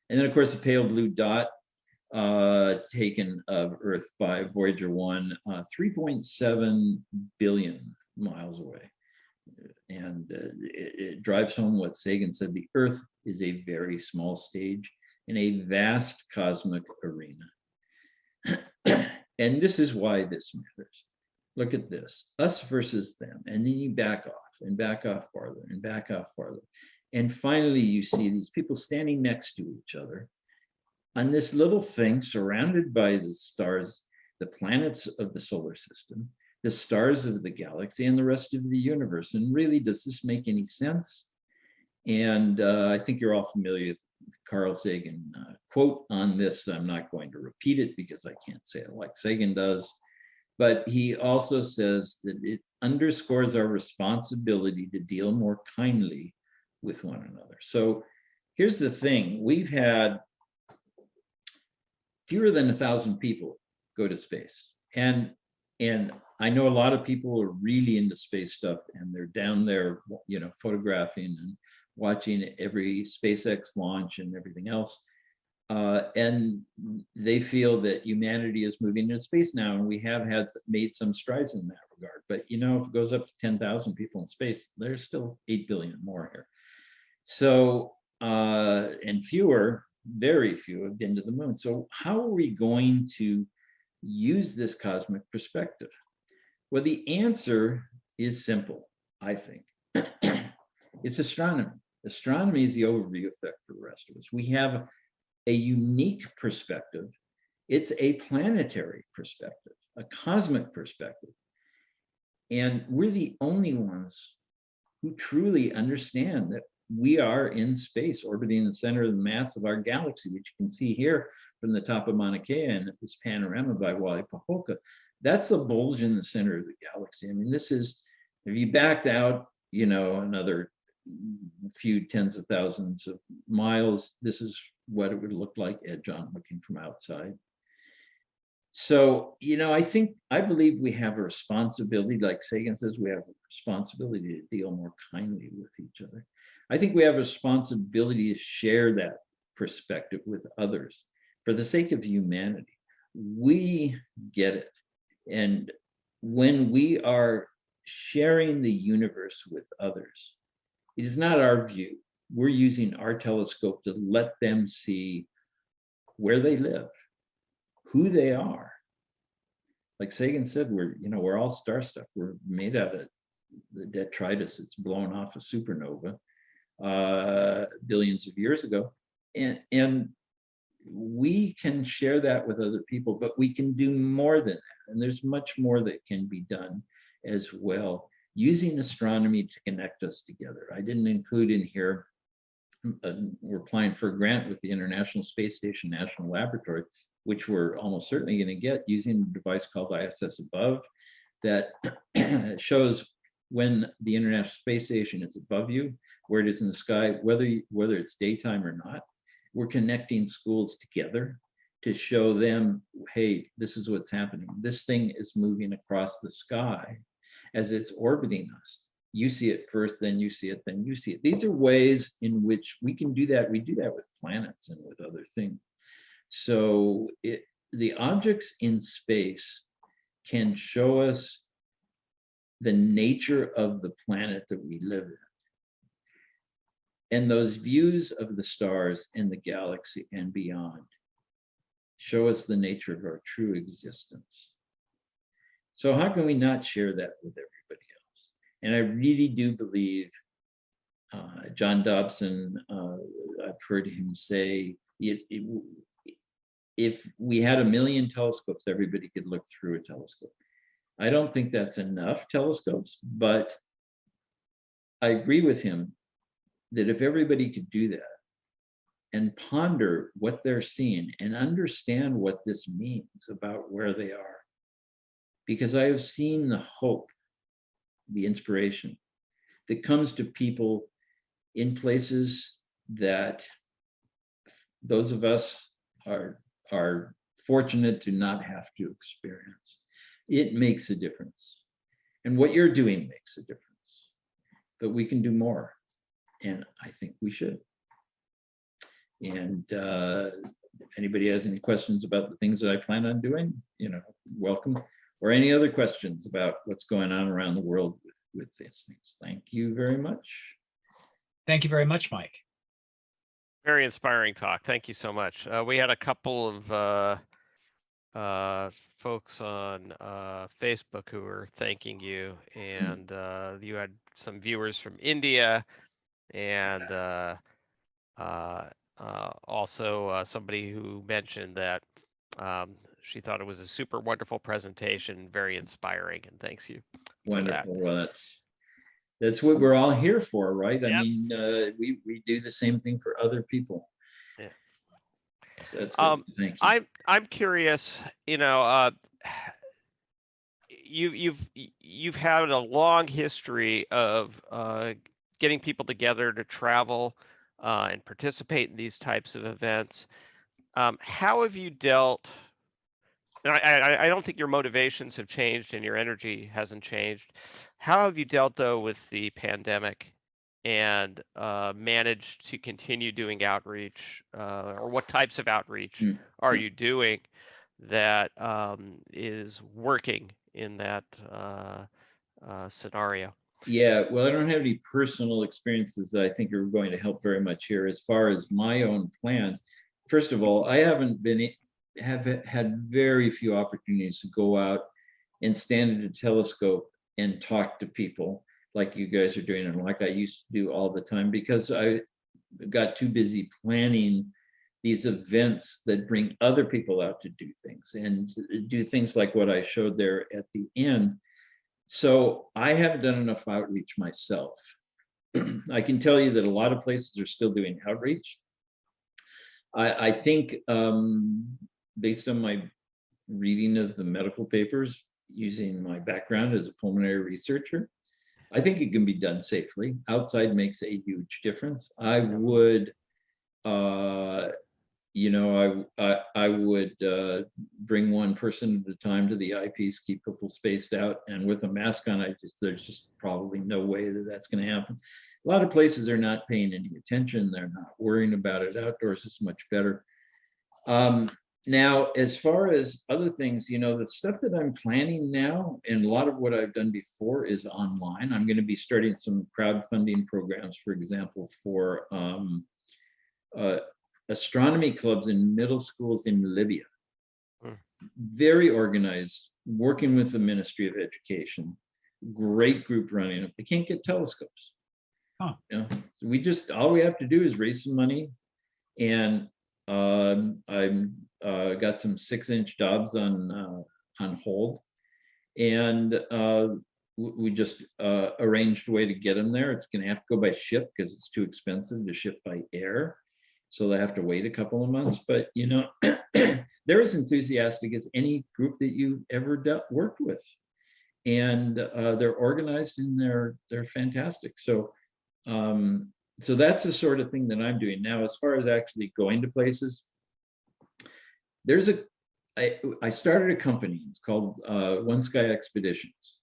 [SPEAKER 3] And then, of course, the pale blue dot taken of Earth by Voyager 1, 3.7 billion miles away. And it drives home what Sagan said: the Earth is a very small stage in a vast cosmic arena. And this is why this matters. Look at this, us versus them. And then you back off and back off farther and back off farther. And finally, you see these people standing next to each other on this little thing surrounded by the stars, the planets of the solar system, the stars of the galaxy, and the rest of the universe. And really, does this make any sense? And I think you're all familiar with Carl Sagan quote on this. I'm not going to repeat it because I can't say it like Sagan does. But he also says that it underscores our responsibility to deal more kindly with one another. So here's the thing. We've had fewer than 1,000 people go to space. And I know a lot of people are really into space stuff, and they're down there, you know, photographing and watching every SpaceX launch and everything else. And they feel that humanity is moving into space now, and we have made some strides in that regard. But you know, if it goes up to 10,000 people in space, there's still 8 billion more here. So, and fewer, very few have been to the moon. So how are we going to use this cosmic perspective? Well, the answer is simple, I think. It's astronomy. Astronomy is the overview effect for the rest of us. We have a unique perspective. It's a planetary perspective, a cosmic perspective. And we're the only ones who truly understand that we are in space, orbiting the center of the mass of our galaxy, which you can see here from the top of Mauna Kea and this panorama by Wally Pahoka. That's the bulge in the center of the galaxy. I mean, this is, if you backed out, you know, another few tens of thousands of miles, this is what it would look like edge on looking from outside. So, you know, I believe we have a responsibility, like Sagan says, we have a responsibility to deal more kindly with each other. I think we have a responsibility to share that perspective with others for the sake of humanity. We get it. And when we are sharing the universe with others, it is not our view. We're using our telescope to let them see where they live, who they are. Like Sagan said, we're all star stuff. We're made out of the detritus. It's blown off a supernova billions of years ago. And we can share that with other people, but we can do more than that. And there's much more that can be done as well, using astronomy to connect us together. I didn't include in here, we're applying for a grant with the International Space Station National Laboratory, which we're almost certainly going to get, using a device called ISS Above that shows when the International Space Station is above you, where it is in the sky, whether it's daytime or not. We're connecting schools together to show them, hey, this is what's happening. This thing is moving across the sky as it's orbiting us. You see it first, then you see it, then you see it. These are ways in which we can do that. We do that with planets and with other things. So the objects in space can show us the nature of the planet that we live in. And those views of the stars and the galaxy and beyond show us the nature of our true existence. So how can we not share that with everybody else? And I really do believe John Dobson, I've heard him say, if we had 1 million telescopes, everybody could look through a telescope. I don't think that's enough telescopes, but I agree with him that if everybody could do that and ponder what they're seeing and understand what this means about where they are, because I have seen the hope, the inspiration that comes to people in places that those of us are fortunate to not have to experience. It makes a difference. And what you're doing makes a difference. But we can do more. And I think we should. And if anybody has any questions about the things that I plan on doing, welcome. Or any other questions about what's going on around the world with these things. Thank you very much.
[SPEAKER 2] Thank you very much, Mike.
[SPEAKER 1] Very inspiring talk. Thank you so much. We had a couple of folks on Facebook who were thanking you, and you had some viewers from India, and also somebody who mentioned that she thought it was a super wonderful presentation, very inspiring, and thanks you for that.
[SPEAKER 3] Wonderful. Well, that's what we're all here for, right?
[SPEAKER 1] Yep.
[SPEAKER 3] I mean, we do the same thing for other people.
[SPEAKER 1] Yeah.
[SPEAKER 3] So that's good. Thank you.
[SPEAKER 1] I'm curious, you've had a long history of getting people together to travel and participate in these types of events. How have you dealt? And I don't think your motivations have changed and your energy hasn't changed. How have you dealt though with the pandemic and managed to continue doing outreach, or what types of outreach are you doing that is working in that scenario?
[SPEAKER 3] Yeah, well, I don't have any personal experiences that I think are going to help very much here. As far as my own plans, first of all, I have had very few opportunities to go out and stand at a telescope and talk to people like you guys are doing and like I used to do all the time, because I got too busy planning these events that bring other people out to do things and do things like what I showed there at the end. So I haven't done enough outreach myself. I can tell you that a lot of places are still doing outreach. I think based on my reading of the medical papers, using my background as a pulmonary researcher, I think it can be done safely. Outside makes a huge difference. I would, I would bring one person at a time to the eyepiece, keep people spaced out, and with a mask on, there's just probably no way that that's going to happen. A lot of places are not paying any attention. They're not worrying about it. Outdoors is much better. Now, as far as other things, the stuff that I'm planning now, and a lot of what I've done before is online. I'm going to be starting some crowdfunding programs, for example, for astronomy clubs in middle schools in Libya. Very organized, working with the Ministry of Education. Great group running it. They can't get telescopes.
[SPEAKER 2] Huh.
[SPEAKER 3] All we have to do is raise some money, and I'm got some 6-inch Dobbs on hold, and we just arranged a way to get them there. It's going to have to go by ship because it's too expensive to ship by air, so they have to wait a couple of months. But they're as enthusiastic as any group that you ever worked with, and they're organized and they're fantastic. So so that's the sort of thing that I'm doing now. As far as actually going to places, I started a company. It's called One Sky Expeditions.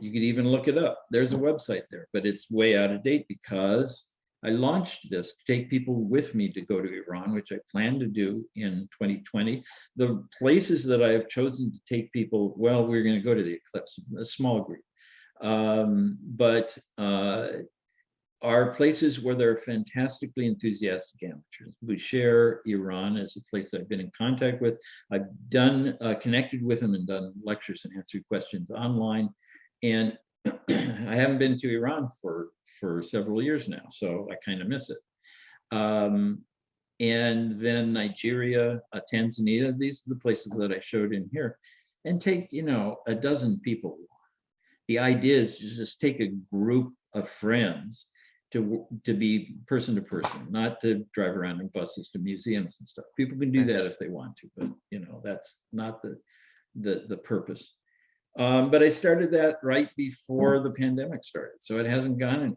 [SPEAKER 3] You could even look it up. There's a website there, but it's way out of date because I launched this to take people with me to go to Iran, which I plan to do in 2020. The places that I have chosen to take people, well, we're going to go to the eclipse, a small group. But are places where there are fantastically enthusiastic amateurs. Bushehr, Iran is a place I've been in contact with. I've done connected with them and done lectures and answered questions online. And I haven't been to Iran for several years now, so I kind of miss it. And then Nigeria, Tanzania, these are the places that I showed in here. And take, a dozen people. The idea is to just take a group of friends to be person to person, not to drive around in buses to museums and stuff. People can do that if they want to, but that's not the purpose. But I started that right before the pandemic started, so it hasn't gone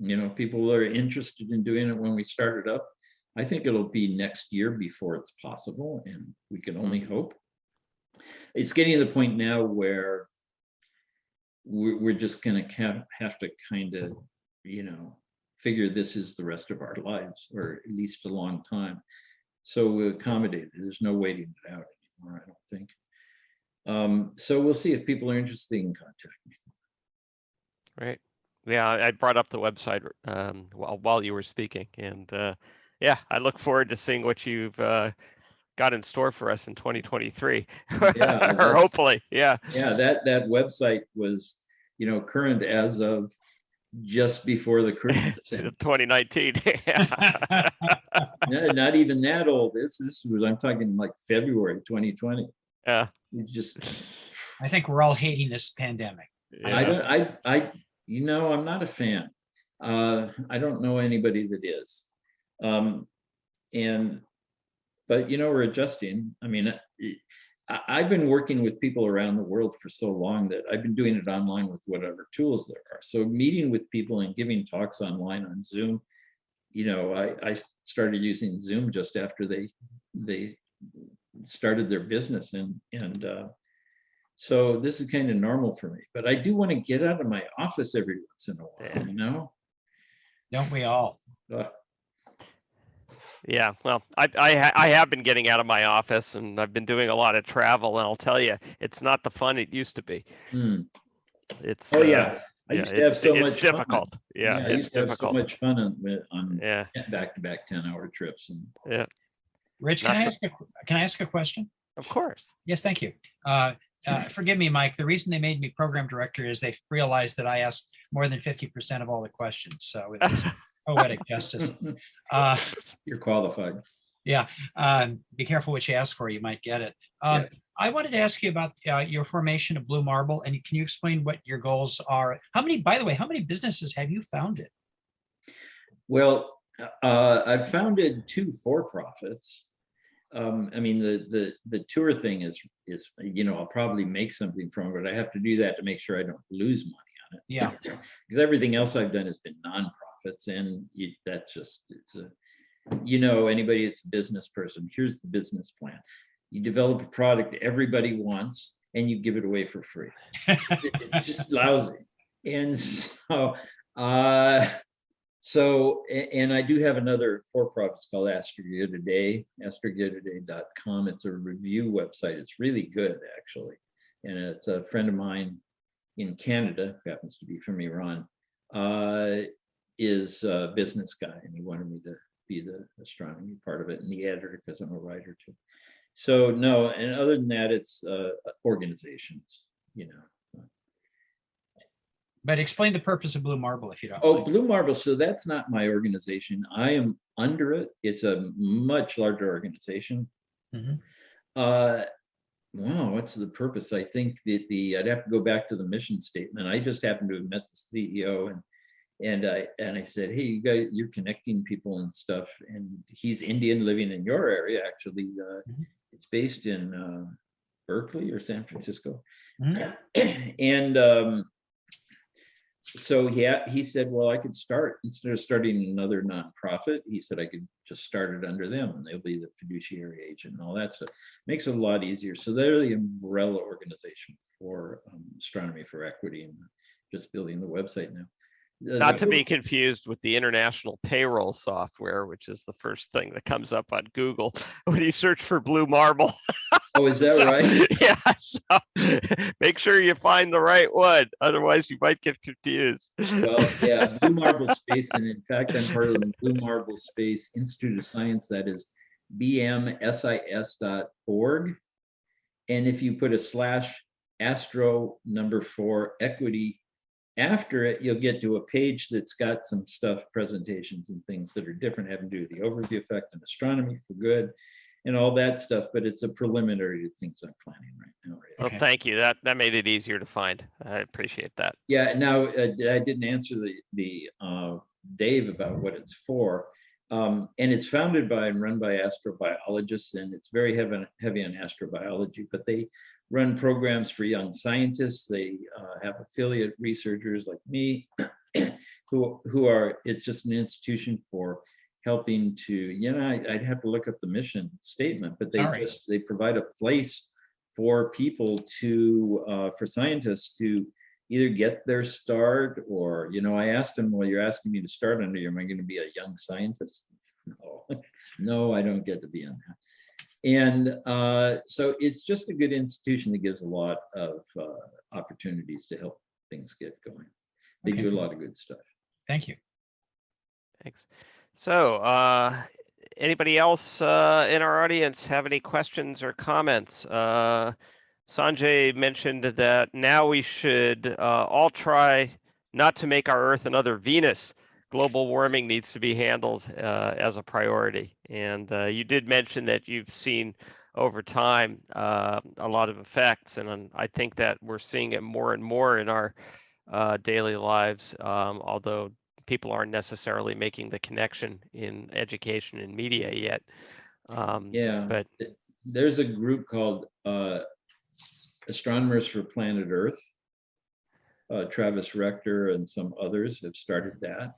[SPEAKER 3] anywhere. People are interested in doing it when we started up. I think it'll be next year before it's possible, and we can only hope. It's getting to the point now where we're just going to have to kind of, figure this is the rest of our lives, or at least a long time. So we accommodate it. There's no waiting it out anymore, I don't think. So we'll see if people are interested in contact me.
[SPEAKER 1] Right. Yeah, I brought up the website while you were speaking, and yeah, I look forward to seeing what you've got in store for us in 2023,
[SPEAKER 3] Yeah,
[SPEAKER 1] or hopefully, yeah.
[SPEAKER 3] Yeah, that website was, current as of just before the curtain descended.
[SPEAKER 1] 2019.
[SPEAKER 3] No, not even that old. This was, I'm talking like February 2020.
[SPEAKER 1] Yeah.
[SPEAKER 3] It just,
[SPEAKER 2] I think we're all hating this pandemic.
[SPEAKER 1] Yeah.
[SPEAKER 3] I'm not a fan. I don't know anybody that is. But we're adjusting. I mean, I've been working with people around the world for so long that I've been doing it online with whatever tools there are. So meeting with people and giving talks online on Zoom, I started using Zoom just after they started their business, and so this is kind of normal for me. But I do want to get out of my office every once in a while,
[SPEAKER 2] Don't we all?
[SPEAKER 1] Yeah, well, I have been getting out of my office, and I've been doing a lot of travel, and I'll tell you, it's not the fun it used to be. It's
[SPEAKER 3] I used to have so much
[SPEAKER 1] it's difficult.
[SPEAKER 3] fun.
[SPEAKER 1] Yeah,
[SPEAKER 3] I
[SPEAKER 1] it's
[SPEAKER 3] used to have so
[SPEAKER 1] difficult.
[SPEAKER 3] much fun on
[SPEAKER 1] Yeah,
[SPEAKER 3] back-to-back 10-hour trips. And
[SPEAKER 1] yeah,
[SPEAKER 2] Rich, can I ask a question?
[SPEAKER 1] of course.
[SPEAKER 2] Yes, thank you. Forgive me, Mike. The reason they made me program director is they realized that I asked more than 50% of all the questions. So it was poetic justice.
[SPEAKER 3] You're qualified.
[SPEAKER 2] Yeah. Be careful what you ask for. You might get it.
[SPEAKER 3] Yeah.
[SPEAKER 2] I wanted to ask you about your formation of Blue Marble, and can you explain what your goals are? By the way, how many businesses have you founded?
[SPEAKER 3] Well, I've founded 2 for-profits. I mean, the tour thing is I'll probably make something from it, but I have to do that to make sure I don't lose money on it.
[SPEAKER 2] Yeah.
[SPEAKER 3] Because everything else I've done has been nonprofits, and anybody that's a business person, here's the business plan. You develop a product everybody wants, and you give it away for free. It's just lousy. And and I do have another for-profit called Astrogear Today, astrogeartoday.com. It's a review website. It's really good, actually. And it's a friend of mine in Canada, who happens to be from Iran, is a business guy, and he wanted me to be the astronomy part of it and the editor, because I'm a writer too. So no, and other than that, it's organizations,
[SPEAKER 2] But explain the purpose of Blue Marble, if you don't
[SPEAKER 3] Oh,
[SPEAKER 2] mind.
[SPEAKER 3] Blue Marble. So that's not my organization. I am under it. It's a much larger organization.
[SPEAKER 2] Mhm.
[SPEAKER 3] Wow, what's the purpose? I think that I'd have to go back to the mission statement. I just happened to have met the CEO, and I said, hey, you guys, you're connecting people and stuff. And he's Indian, living in your area, actually. It's based in Berkeley or San Francisco. And so he said, well, I could start, instead of starting another nonprofit, he said I could just start it under them, and they'll be the fiduciary agent and all that stuff. Makes it a lot easier. So they're the umbrella organization for Astronomy for Equity, and just building the website now.
[SPEAKER 1] Not to be confused with the international payroll software, which is the first thing that comes up on Google when you search for blue marble.
[SPEAKER 3] Oh, is that right?
[SPEAKER 1] Yeah, so make sure you find the right one. Otherwise, you might get confused.
[SPEAKER 3] Well, yeah, Blue Marble Space, and in fact, I'm part of the Blue Marble Space Institute of Science, that is bmsis.org. And if you put a /astro4 equity after it, you'll get to a page that's got some stuff, presentations and things that are different, having to do with the overview effect in astronomy for good and all that stuff, but it's a preliminary to things I'm planning right now. Right?
[SPEAKER 1] Well, thank you. That made it easier to find. I appreciate that.
[SPEAKER 3] Yeah. Now I didn't answer the Dave about what it's for, and it's founded by and run by astrobiologists, and it's very heavy on astrobiology. But they run programs for young scientists. They have affiliate researchers like me, who are. It's just an institution for helping to, I'd have to look up the mission statement, but they provide a place for people to, for scientists to either get their start or, I asked them, well, you're asking me to start under you, am I going to be a young scientist? No, I don't get to be on that. And so it's just a good institution that gives a lot of opportunities to help things get going. They do a lot of good stuff.
[SPEAKER 2] Thank you.
[SPEAKER 1] Thanks. So, anybody else in our audience have any questions or comments? Sanjay mentioned that now we should all try not to make our Earth another Venus. Global warming needs to be handled as a priority. And you did mention that you've seen over time a lot of effects, and I think that we're seeing it more and more in our daily lives, although people aren't necessarily making the connection in education and media yet. But
[SPEAKER 3] there's a group called Astronomers for Planet Earth. Travis Rector and some others have started that.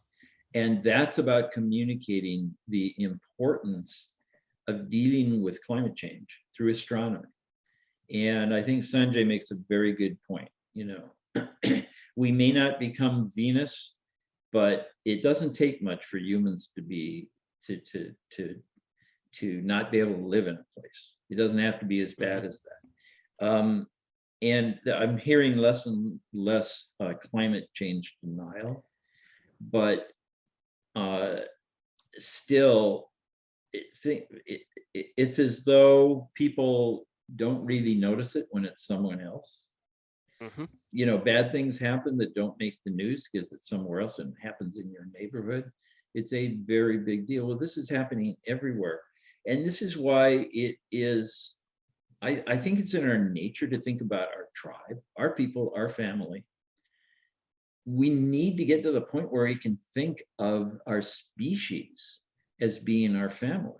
[SPEAKER 3] And that's about communicating the importance of dealing with climate change through astronomy. And I think Sanjay makes a very good point. We may not become Venus, but it doesn't take much for humans to be to not be able to live in a place. It doesn't have to be as bad as that. And I'm hearing less and less climate change denial, but still, it's as though people don't really notice it when it's someone else. Mm-hmm. Bad things happen that don't make the news because it's somewhere else and happens in your neighborhood. It's a very big deal. Well, this is happening everywhere. And this is why it is, I think it's in our nature to think about our tribe, our people, our family. We need to get to the point where we can think of our species as being our family,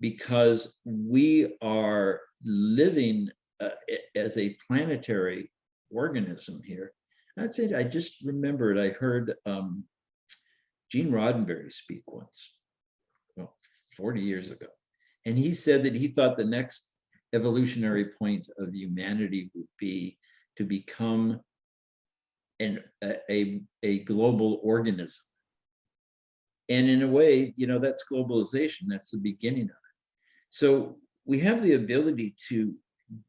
[SPEAKER 3] because we are living as a planetary organism here. That's it. I just remembered, I heard Gene Roddenberry speak once, 40 years ago. And he said that he thought the next evolutionary point of humanity would be to become a global organism. And in a way, that's globalization. That's the beginning of it. So we have the ability to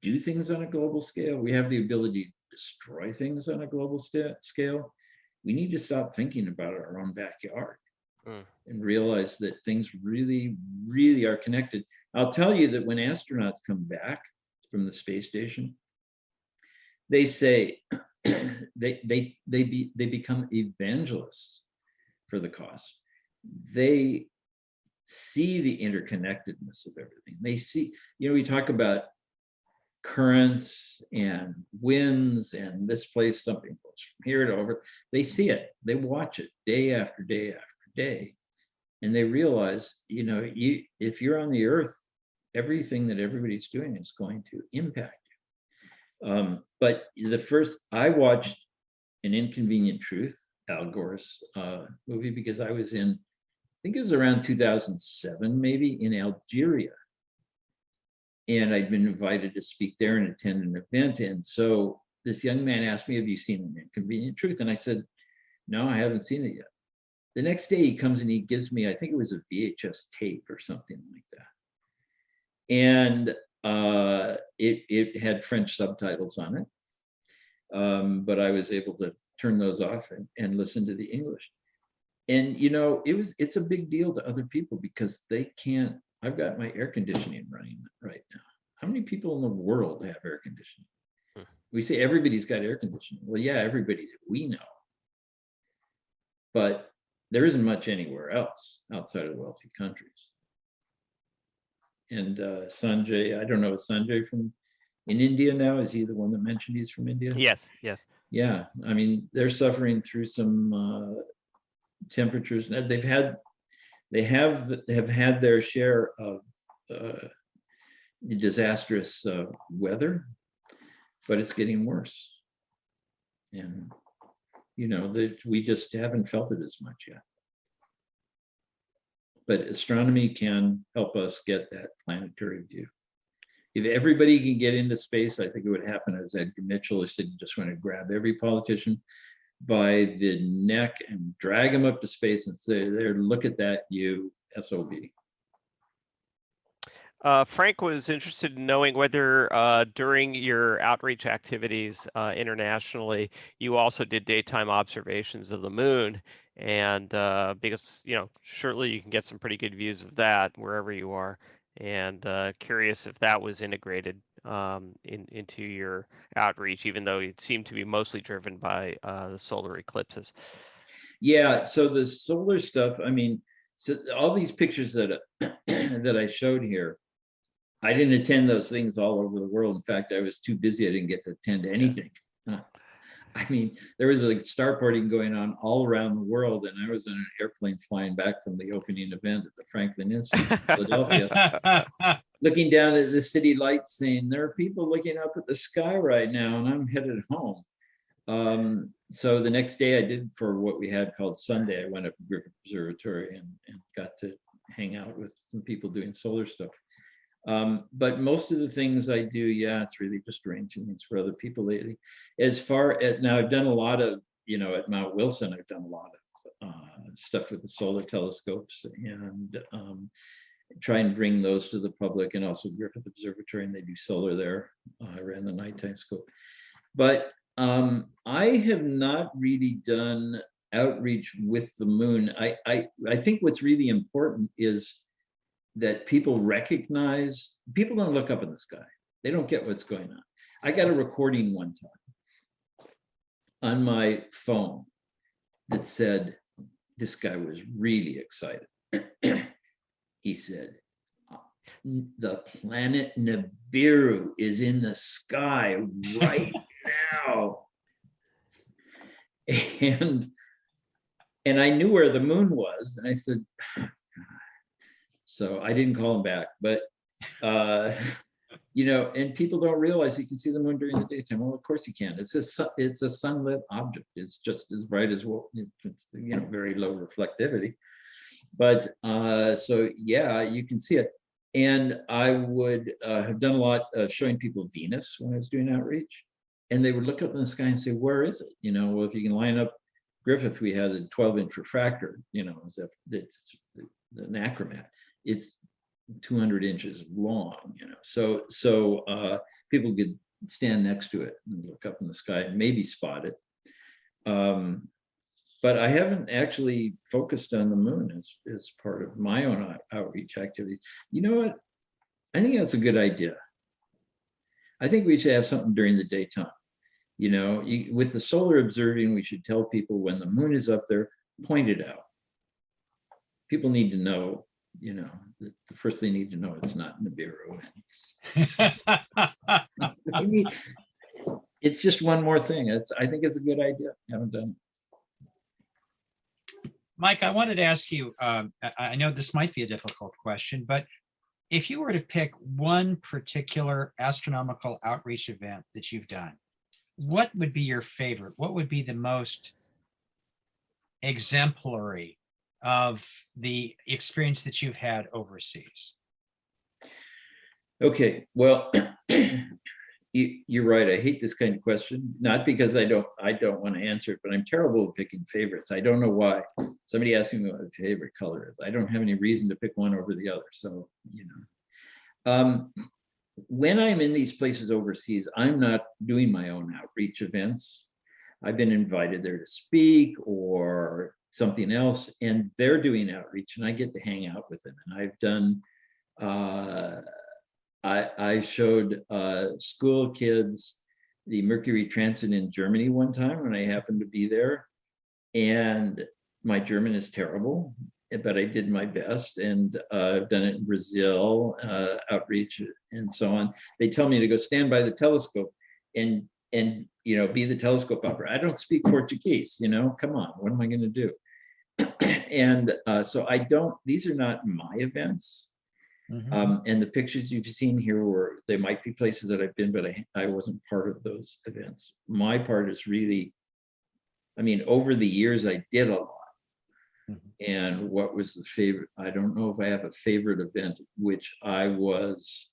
[SPEAKER 3] do things on a global scale. We have the ability to destroy things on a global scale. We need to stop thinking about our own backyard and realize that things really, really are connected. I'll tell you that when astronauts come back from the space station, they say they become evangelists for the cause. They see the interconnectedness of everything. They see, we talk about currents and winds, and this place, something goes from here to over. They see it, they watch it day after day after day, and they realize, if you're on the Earth, everything that everybody's doing is going to impact you. But I watched An Inconvenient Truth, Al Gore's movie, because I was I think it was around 2007, maybe, in Algeria. And I'd been invited to speak there and attend an event. And so this young man asked me, have you seen An Inconvenient Truth? And I said, No, I haven't seen it yet. The next day he comes and he gives me, I think it was a VHS tape or something like that. And it had French subtitles on it. But I was able to turn those off and listen to the English. And it's a big deal to other people because they can't. I've got my air conditioning running right now. How many people in the world have air conditioning? We say everybody's got air conditioning. Well, yeah, everybody that we know. But there isn't much anywhere else outside of wealthy countries. And Sanjay, I don't know, is Sanjay in India now? Is he the one that mentioned he's from India?
[SPEAKER 1] Yes, yes.
[SPEAKER 3] Yeah, I mean, they're suffering through some temperatures. They have had their share of disastrous weather, but it's getting worse. And we just haven't felt it as much yet. But astronomy can help us get that planetary view. If everybody can get into space, I think it would happen as Edgar Mitchell said, you just want to grab every politician by the neck and drag them up to space and say, there, look at that, you SOB.
[SPEAKER 1] Frank was interested in knowing whether during your outreach activities internationally, you also did daytime observations of the moon. And because, surely you can get some pretty good views of that wherever you are. And curious if that was integrated into your outreach, even though it seemed to be mostly driven by the solar eclipses.
[SPEAKER 3] Yeah, so the solar stuff, I mean, so all these pictures that that I showed here, I didn't attend those things all over the world. In fact, I was too busy. I didn't get to attend anything. I mean, there was a star partying going on all around the world, and I was in an airplane flying back from the opening event at the Franklin Institute in Philadelphia, looking down at the city lights saying, there are people looking up at the sky right now, and I'm headed home. So the next day I did for what we had called Sunday, I went up to Griffith Observatory and got to hang out with some people doing solar stuff. But most of the things I do, yeah, it's really just arranging things for other people lately. As far as now, I've done a lot of, at Mount Wilson, I've done a lot of stuff with the solar telescopes and try and bring those to the public, and also Griffith Observatory, and they do solar there. I ran the nighttime scope. But I have not really done outreach with the moon. I think what's really important is that people recognize, people don't look up in the sky. They don't get what's going on. I got a recording one time on my phone that said, this guy was really excited. He said, the planet Nibiru is in the sky right now. And I knew where the moon was. And I said, so I didn't call him back, but and people don't realize you can see the moon during the daytime. Well, of course you can. It's a sunlit object. It's just as bright as it's very low reflectivity. But so yeah, you can see it. And I would have done a lot of showing people Venus when I was doing outreach, and they would look up in the sky and say, "Where is it?" Well, if you can line up Griffith, we had a 12-inch refractor. As if it's an achromat. It's 200 inches long, so people could stand next to it and look up in the sky and maybe spot it. But I haven't actually focused on the moon as part of my own outreach activities. You know what? I think that's a good idea. I think we should have something during the daytime. With the solar observing, we should tell people when the moon is up there, point it out. People need to know, the first they need to know it's not Nibiru. It's just one more thing. I think it's a good idea. I haven't done it.
[SPEAKER 2] Mike, I wanted to ask you, I know this might be a difficult question, but if you were to pick one particular astronomical outreach event that you've done, what would be your favorite? What would be the most exemplary of the experience that you've had overseas?
[SPEAKER 3] Okay, well, You're right. I hate this kind of question, not because I don't want to answer it, but I'm terrible at picking favorites. I don't know why. Somebody asking me what my favorite color is. I don't have any reason to pick one over the other. So, when I'm in these places overseas, I'm not doing my own outreach events. I've been invited there to speak or something else, and they're doing outreach, and I get to hang out with them. And I've done, I showed school kids the Mercury transit in Germany one time when I happened to be there, and my German is terrible, but I did my best. And I've done it in Brazil, outreach and so on. They tell me to go stand by the telescope and be the telescope operator. I don't speak Portuguese, come on, what am I going to do? And so these are not my events. And the pictures you've seen here they might be places that I've been, but I wasn't part of those events. My part is really, over the years I did a lot. And what was the favorite? I don't know if I have a favorite event, which I was,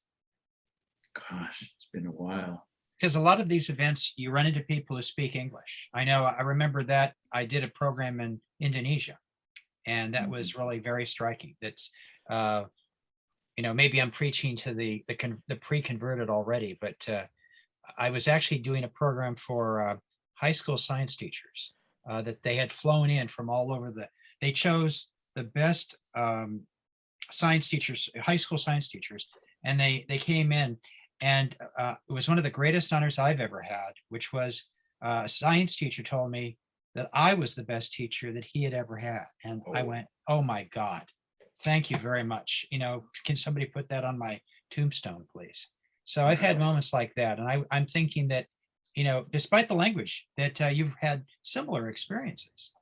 [SPEAKER 3] gosh, it's been a while.
[SPEAKER 2] Because a lot of these events, you run into people who speak English. I remember that I did a program in Indonesia, and that was really very striking. That's, maybe I'm preaching to the pre-converted already, but I was actually doing a program for high school science teachers that they had flown in from all over they chose the best science teachers, high school science teachers, and they came in, and it was one of the greatest honors I've ever had, which was a science teacher told me that I was the best teacher that he had ever had. And I went, oh my God, thank you very much. Can somebody put that on my tombstone, please? So I've had moments like that. And I'm thinking that, despite the language, that you've had similar experiences.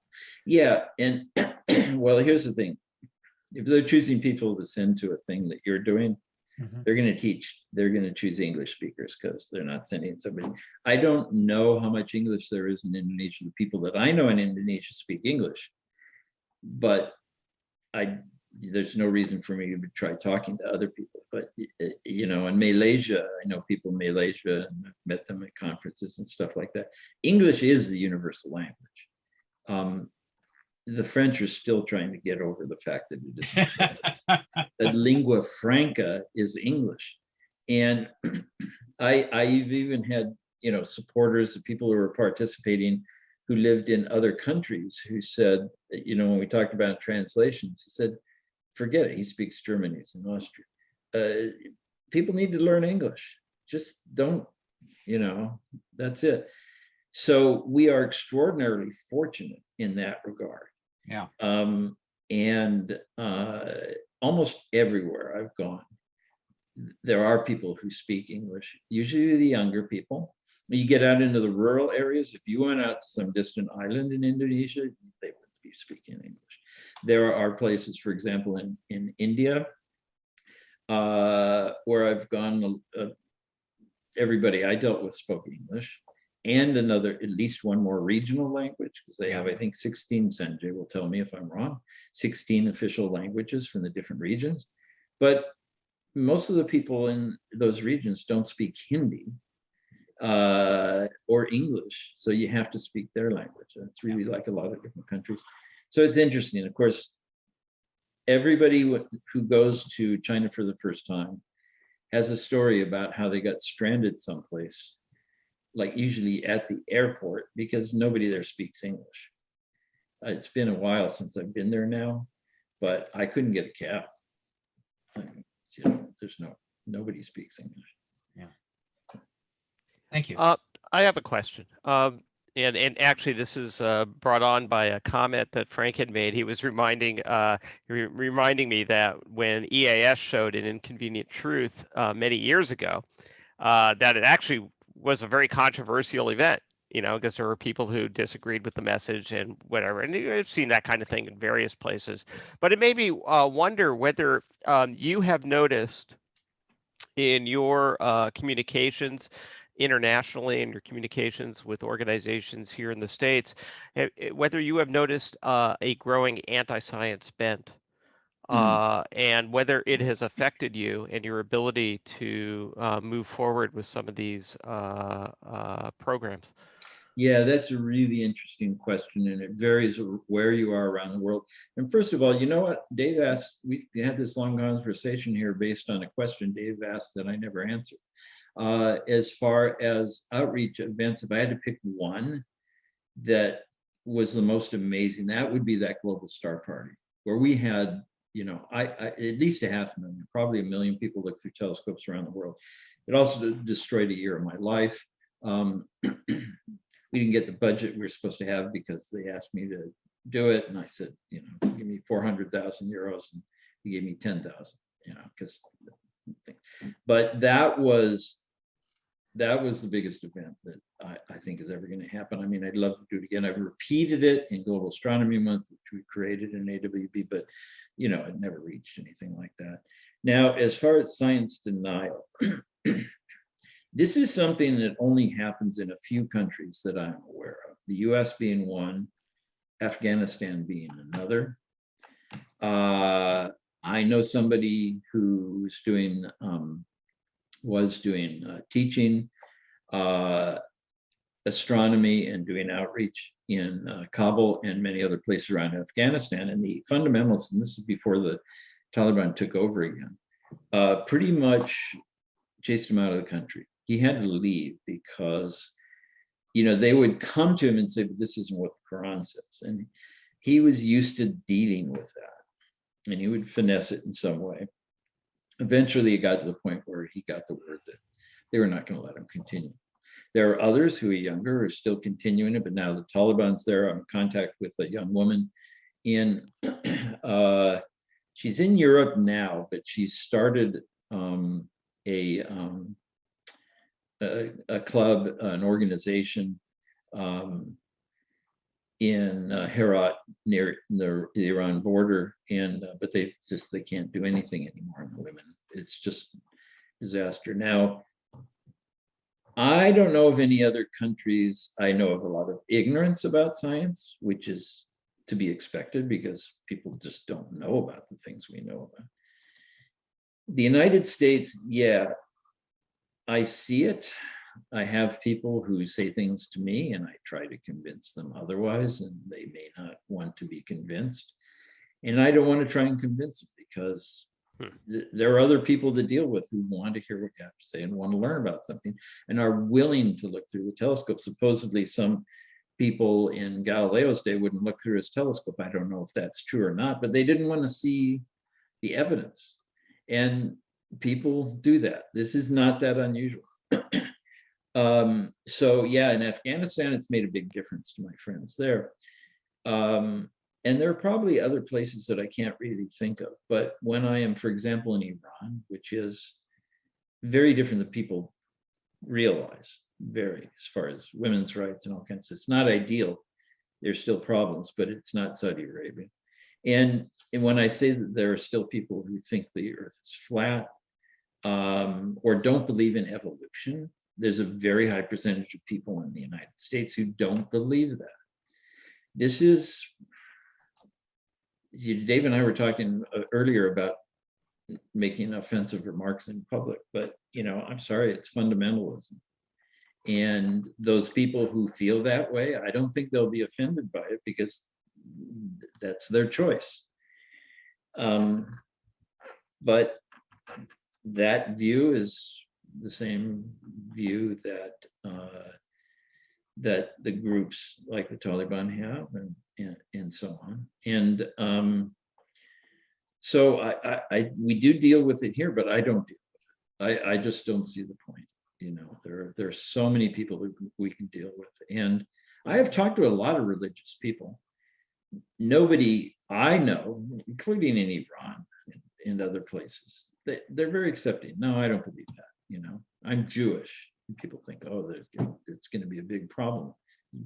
[SPEAKER 3] Yeah. And well, here's the thing. If they're choosing people to send to a thing that you're doing, they're going to choose English speakers because they're not sending somebody. I don't know how much English there is in Indonesia. The people that I know in Indonesia speak English, but there's no reason for me to try talking to other people. But, in Malaysia, I know people in Malaysia, and I've met them at conferences and stuff like that. English is the universal language. The French are still trying to get over the fact that it is that lingua franca is English. And I've even had, supporters of people who were participating who lived in other countries who said, when we talked about translations, he said, forget it. He speaks German, he's in Austria. People need to learn English. Just don't, that's it. So we are extraordinarily fortunate in that regard.
[SPEAKER 2] Yeah.
[SPEAKER 3] And almost everywhere I've gone, there are people who speak English, usually the younger people. When you get out into the rural areas, if you went out to some distant island in Indonesia, they would be speaking English. There are places, for example, in India, where I've gone, everybody I dealt with spoke English, and at least one more regional language, because they have, I think, 16, Sanjay will tell me if I'm wrong, 16 official languages from the different regions. But most of the people in those regions don't speak Hindi or English, so you have to speak their language. It's really like a lot of different countries. So it's interesting. Of course, everybody who goes to China for the first time has a story about how they got stranded someplace, like usually at the airport, because nobody there speaks English. It's been a while since I've been there now, but I couldn't get a cab. Nobody speaks English.
[SPEAKER 2] Yeah. Thank you.
[SPEAKER 1] I have a question. And actually, this is brought on by a comment that Frank had made. He was reminding me that when EAS showed an Inconvenient Truth many years ago, that it actually was a very controversial event, because there were people who disagreed with the message and whatever. And I've seen that kind of thing in various places. But it made me wonder whether you have noticed in your communications internationally and your communications with organizations here in the States, whether you have noticed a growing anti-science bent and whether it has affected you and your ability to move forward with some of these programs.
[SPEAKER 3] Yeah, that's a really interesting question, and it varies where you are around the world. And first of all, you know what? Dave asked, we had this long conversation here based on a question Dave asked that I never answered. As far as outreach events, if I had to pick one that was the most amazing, that would be that Global Star Party, where we had, you know, I at least 500,000, probably 1 million people look through telescopes around the world. It also destroyed a year of my life. We didn't get the budget we were supposed to have because they asked me to do it. And I said, you know, give me 400,000 euros. And he gave me 10,000, you know, because, but that was the biggest event that I think is ever going to happen. I mean, I'd love to do it again. I've repeated it in Global Astronomy Month, which we created in AWB, but, you know, it never reached anything like that. Now, as far as science denial, this is something that only happens in a few countries that I'm aware of, the US being one, Afghanistan being another. I know somebody who's doing, was doing teaching astronomy and doing outreach in Kabul and many other places around Afghanistan. And the fundamentalists, and this is before the Taliban took over again, pretty much chased him out of the country. He had to leave because, you know, they would come to him and say, this isn't what the Quran says. And he was used to dealing with that, and he would finesse it in some way. Eventually, it got to the point where he got the word that they were not going to let him continue. There are others who are younger, who are still continuing it, but now the Taliban's there. I'm in contact with a young woman in, she's in Europe now, but she started a club, an organization in Herat near the Iran border, and but they can't do anything anymore on the women. It's just disaster. Now, I don't know of any other countries. I know of a lot of ignorance about science, which is to be expected because people just don't know about the things we know about. The United States, yeah, I see it. I have people who say things to me and I try to convince them otherwise, and they may not want to be convinced. And I don't want to try and convince them because there are other people to deal with who want to hear what you have to say and want to learn about something and are willing to look through the telescope. Supposedly some people in Galileo's day wouldn't look through his telescope. I don't know if that's true or not, but they didn't want to see the evidence. And people do that. This is not that unusual. So yeah, in Afghanistan, it's made a big difference to my friends there. And there are probably other places that I can't really think of. But when I am, for example, in Iran, which is very different than people realize, very, as far as women's rights and all kinds, it's not ideal. There's still problems, but it's not Saudi Arabia. And when I say that there are still people who think the earth is flat, or don't believe in evolution, there's a very high percentage of people in the United States who don't believe that. This is, Dave and I were talking earlier about making offensive remarks in public, but you know, I'm sorry, it's fundamentalism. And those people who feel that way, I don't think they'll be offended by it because that's their choice. But that view is the same view that that the groups like the Taliban have, and so on. And so we do deal with it here, but I don't deal with it. I just don't see the point. You know, there are so many people who we can deal with, and I have talked to a lot of religious people. Nobody I know, including in Iran and other places, they're very accepting. No, I don't believe that. You know, I'm Jewish. And people think, oh, it's going to be a big problem.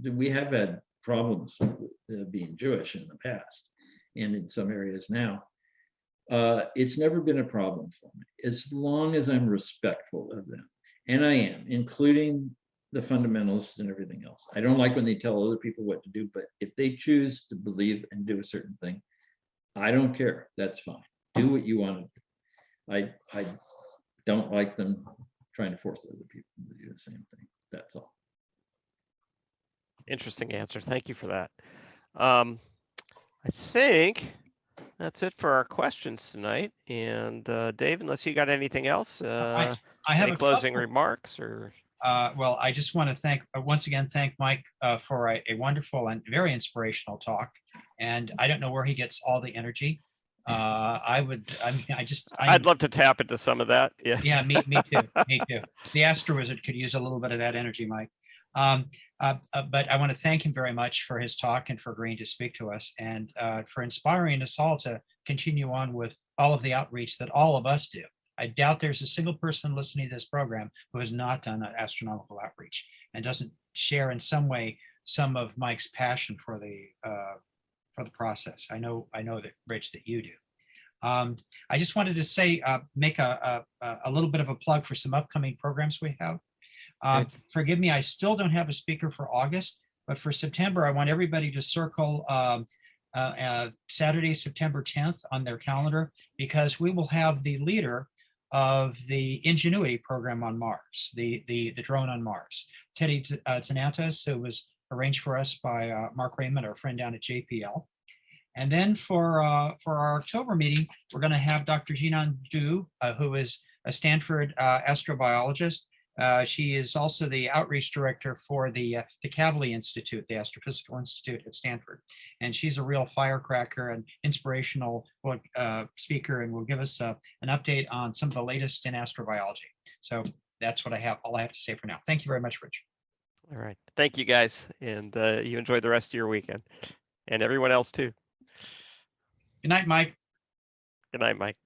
[SPEAKER 3] We have had problems being Jewish in the past, and in some areas now. It's never been a problem for me, as long as I'm respectful of them. And I am, including the fundamentalists and everything else. I don't like when they tell other people what to do, but if they choose to believe and do a certain thing, I don't care. That's fine. Do what you want to do. I don't like them trying to force other people to do the same thing. That's all.
[SPEAKER 1] Interesting answer. Thank you for that. I think that's it for our questions tonight. And Dave, unless you got anything else,
[SPEAKER 2] I have
[SPEAKER 1] any
[SPEAKER 2] a
[SPEAKER 1] closing
[SPEAKER 2] couple.
[SPEAKER 1] remarks or?
[SPEAKER 2] Well, I just want to thank once again, thank Mike for a wonderful and very inspirational talk. And I don't know where he gets all the energy.
[SPEAKER 1] I'd love to tap into some of that. Yeah.
[SPEAKER 2] Yeah, me too. Me too. The Astro Wizard could use a little bit of that energy, Mike. But I want to thank him very much for his talk and for agreeing to speak to us and for inspiring us all to continue on with all of the outreach that all of us do. I doubt there's a single person listening to this program who has not done an astronomical outreach and doesn't share in some way some of Mike's passion for the process. I know that, Rich, that you do. I just wanted to say, make a little bit of a plug for some upcoming programs we have. Forgive me, I still don't have a speaker for August, but for September, I want everybody to circle Saturday, September 10th on their calendar, because we will have the leader of the Ingenuity program on Mars, the drone on Mars, Teddy Tsanatos, who was arranged for us by Mark Raymond, our friend down at JPL. And then for our October meeting, we're going to have Dr. Jinan Du, who is a Stanford astrobiologist. She is also the outreach director for the Kavli Institute, the Astrophysical Institute at Stanford. And she's a real firecracker and inspirational speaker, and will give us an update on some of the latest in astrobiology. So that's what all I have to say for now. Thank you very much, Rich.
[SPEAKER 1] All right. Thank you, guys. And you enjoy the rest of your weekend, and everyone else too.
[SPEAKER 2] Good night, Mike.
[SPEAKER 1] Good night, Mike.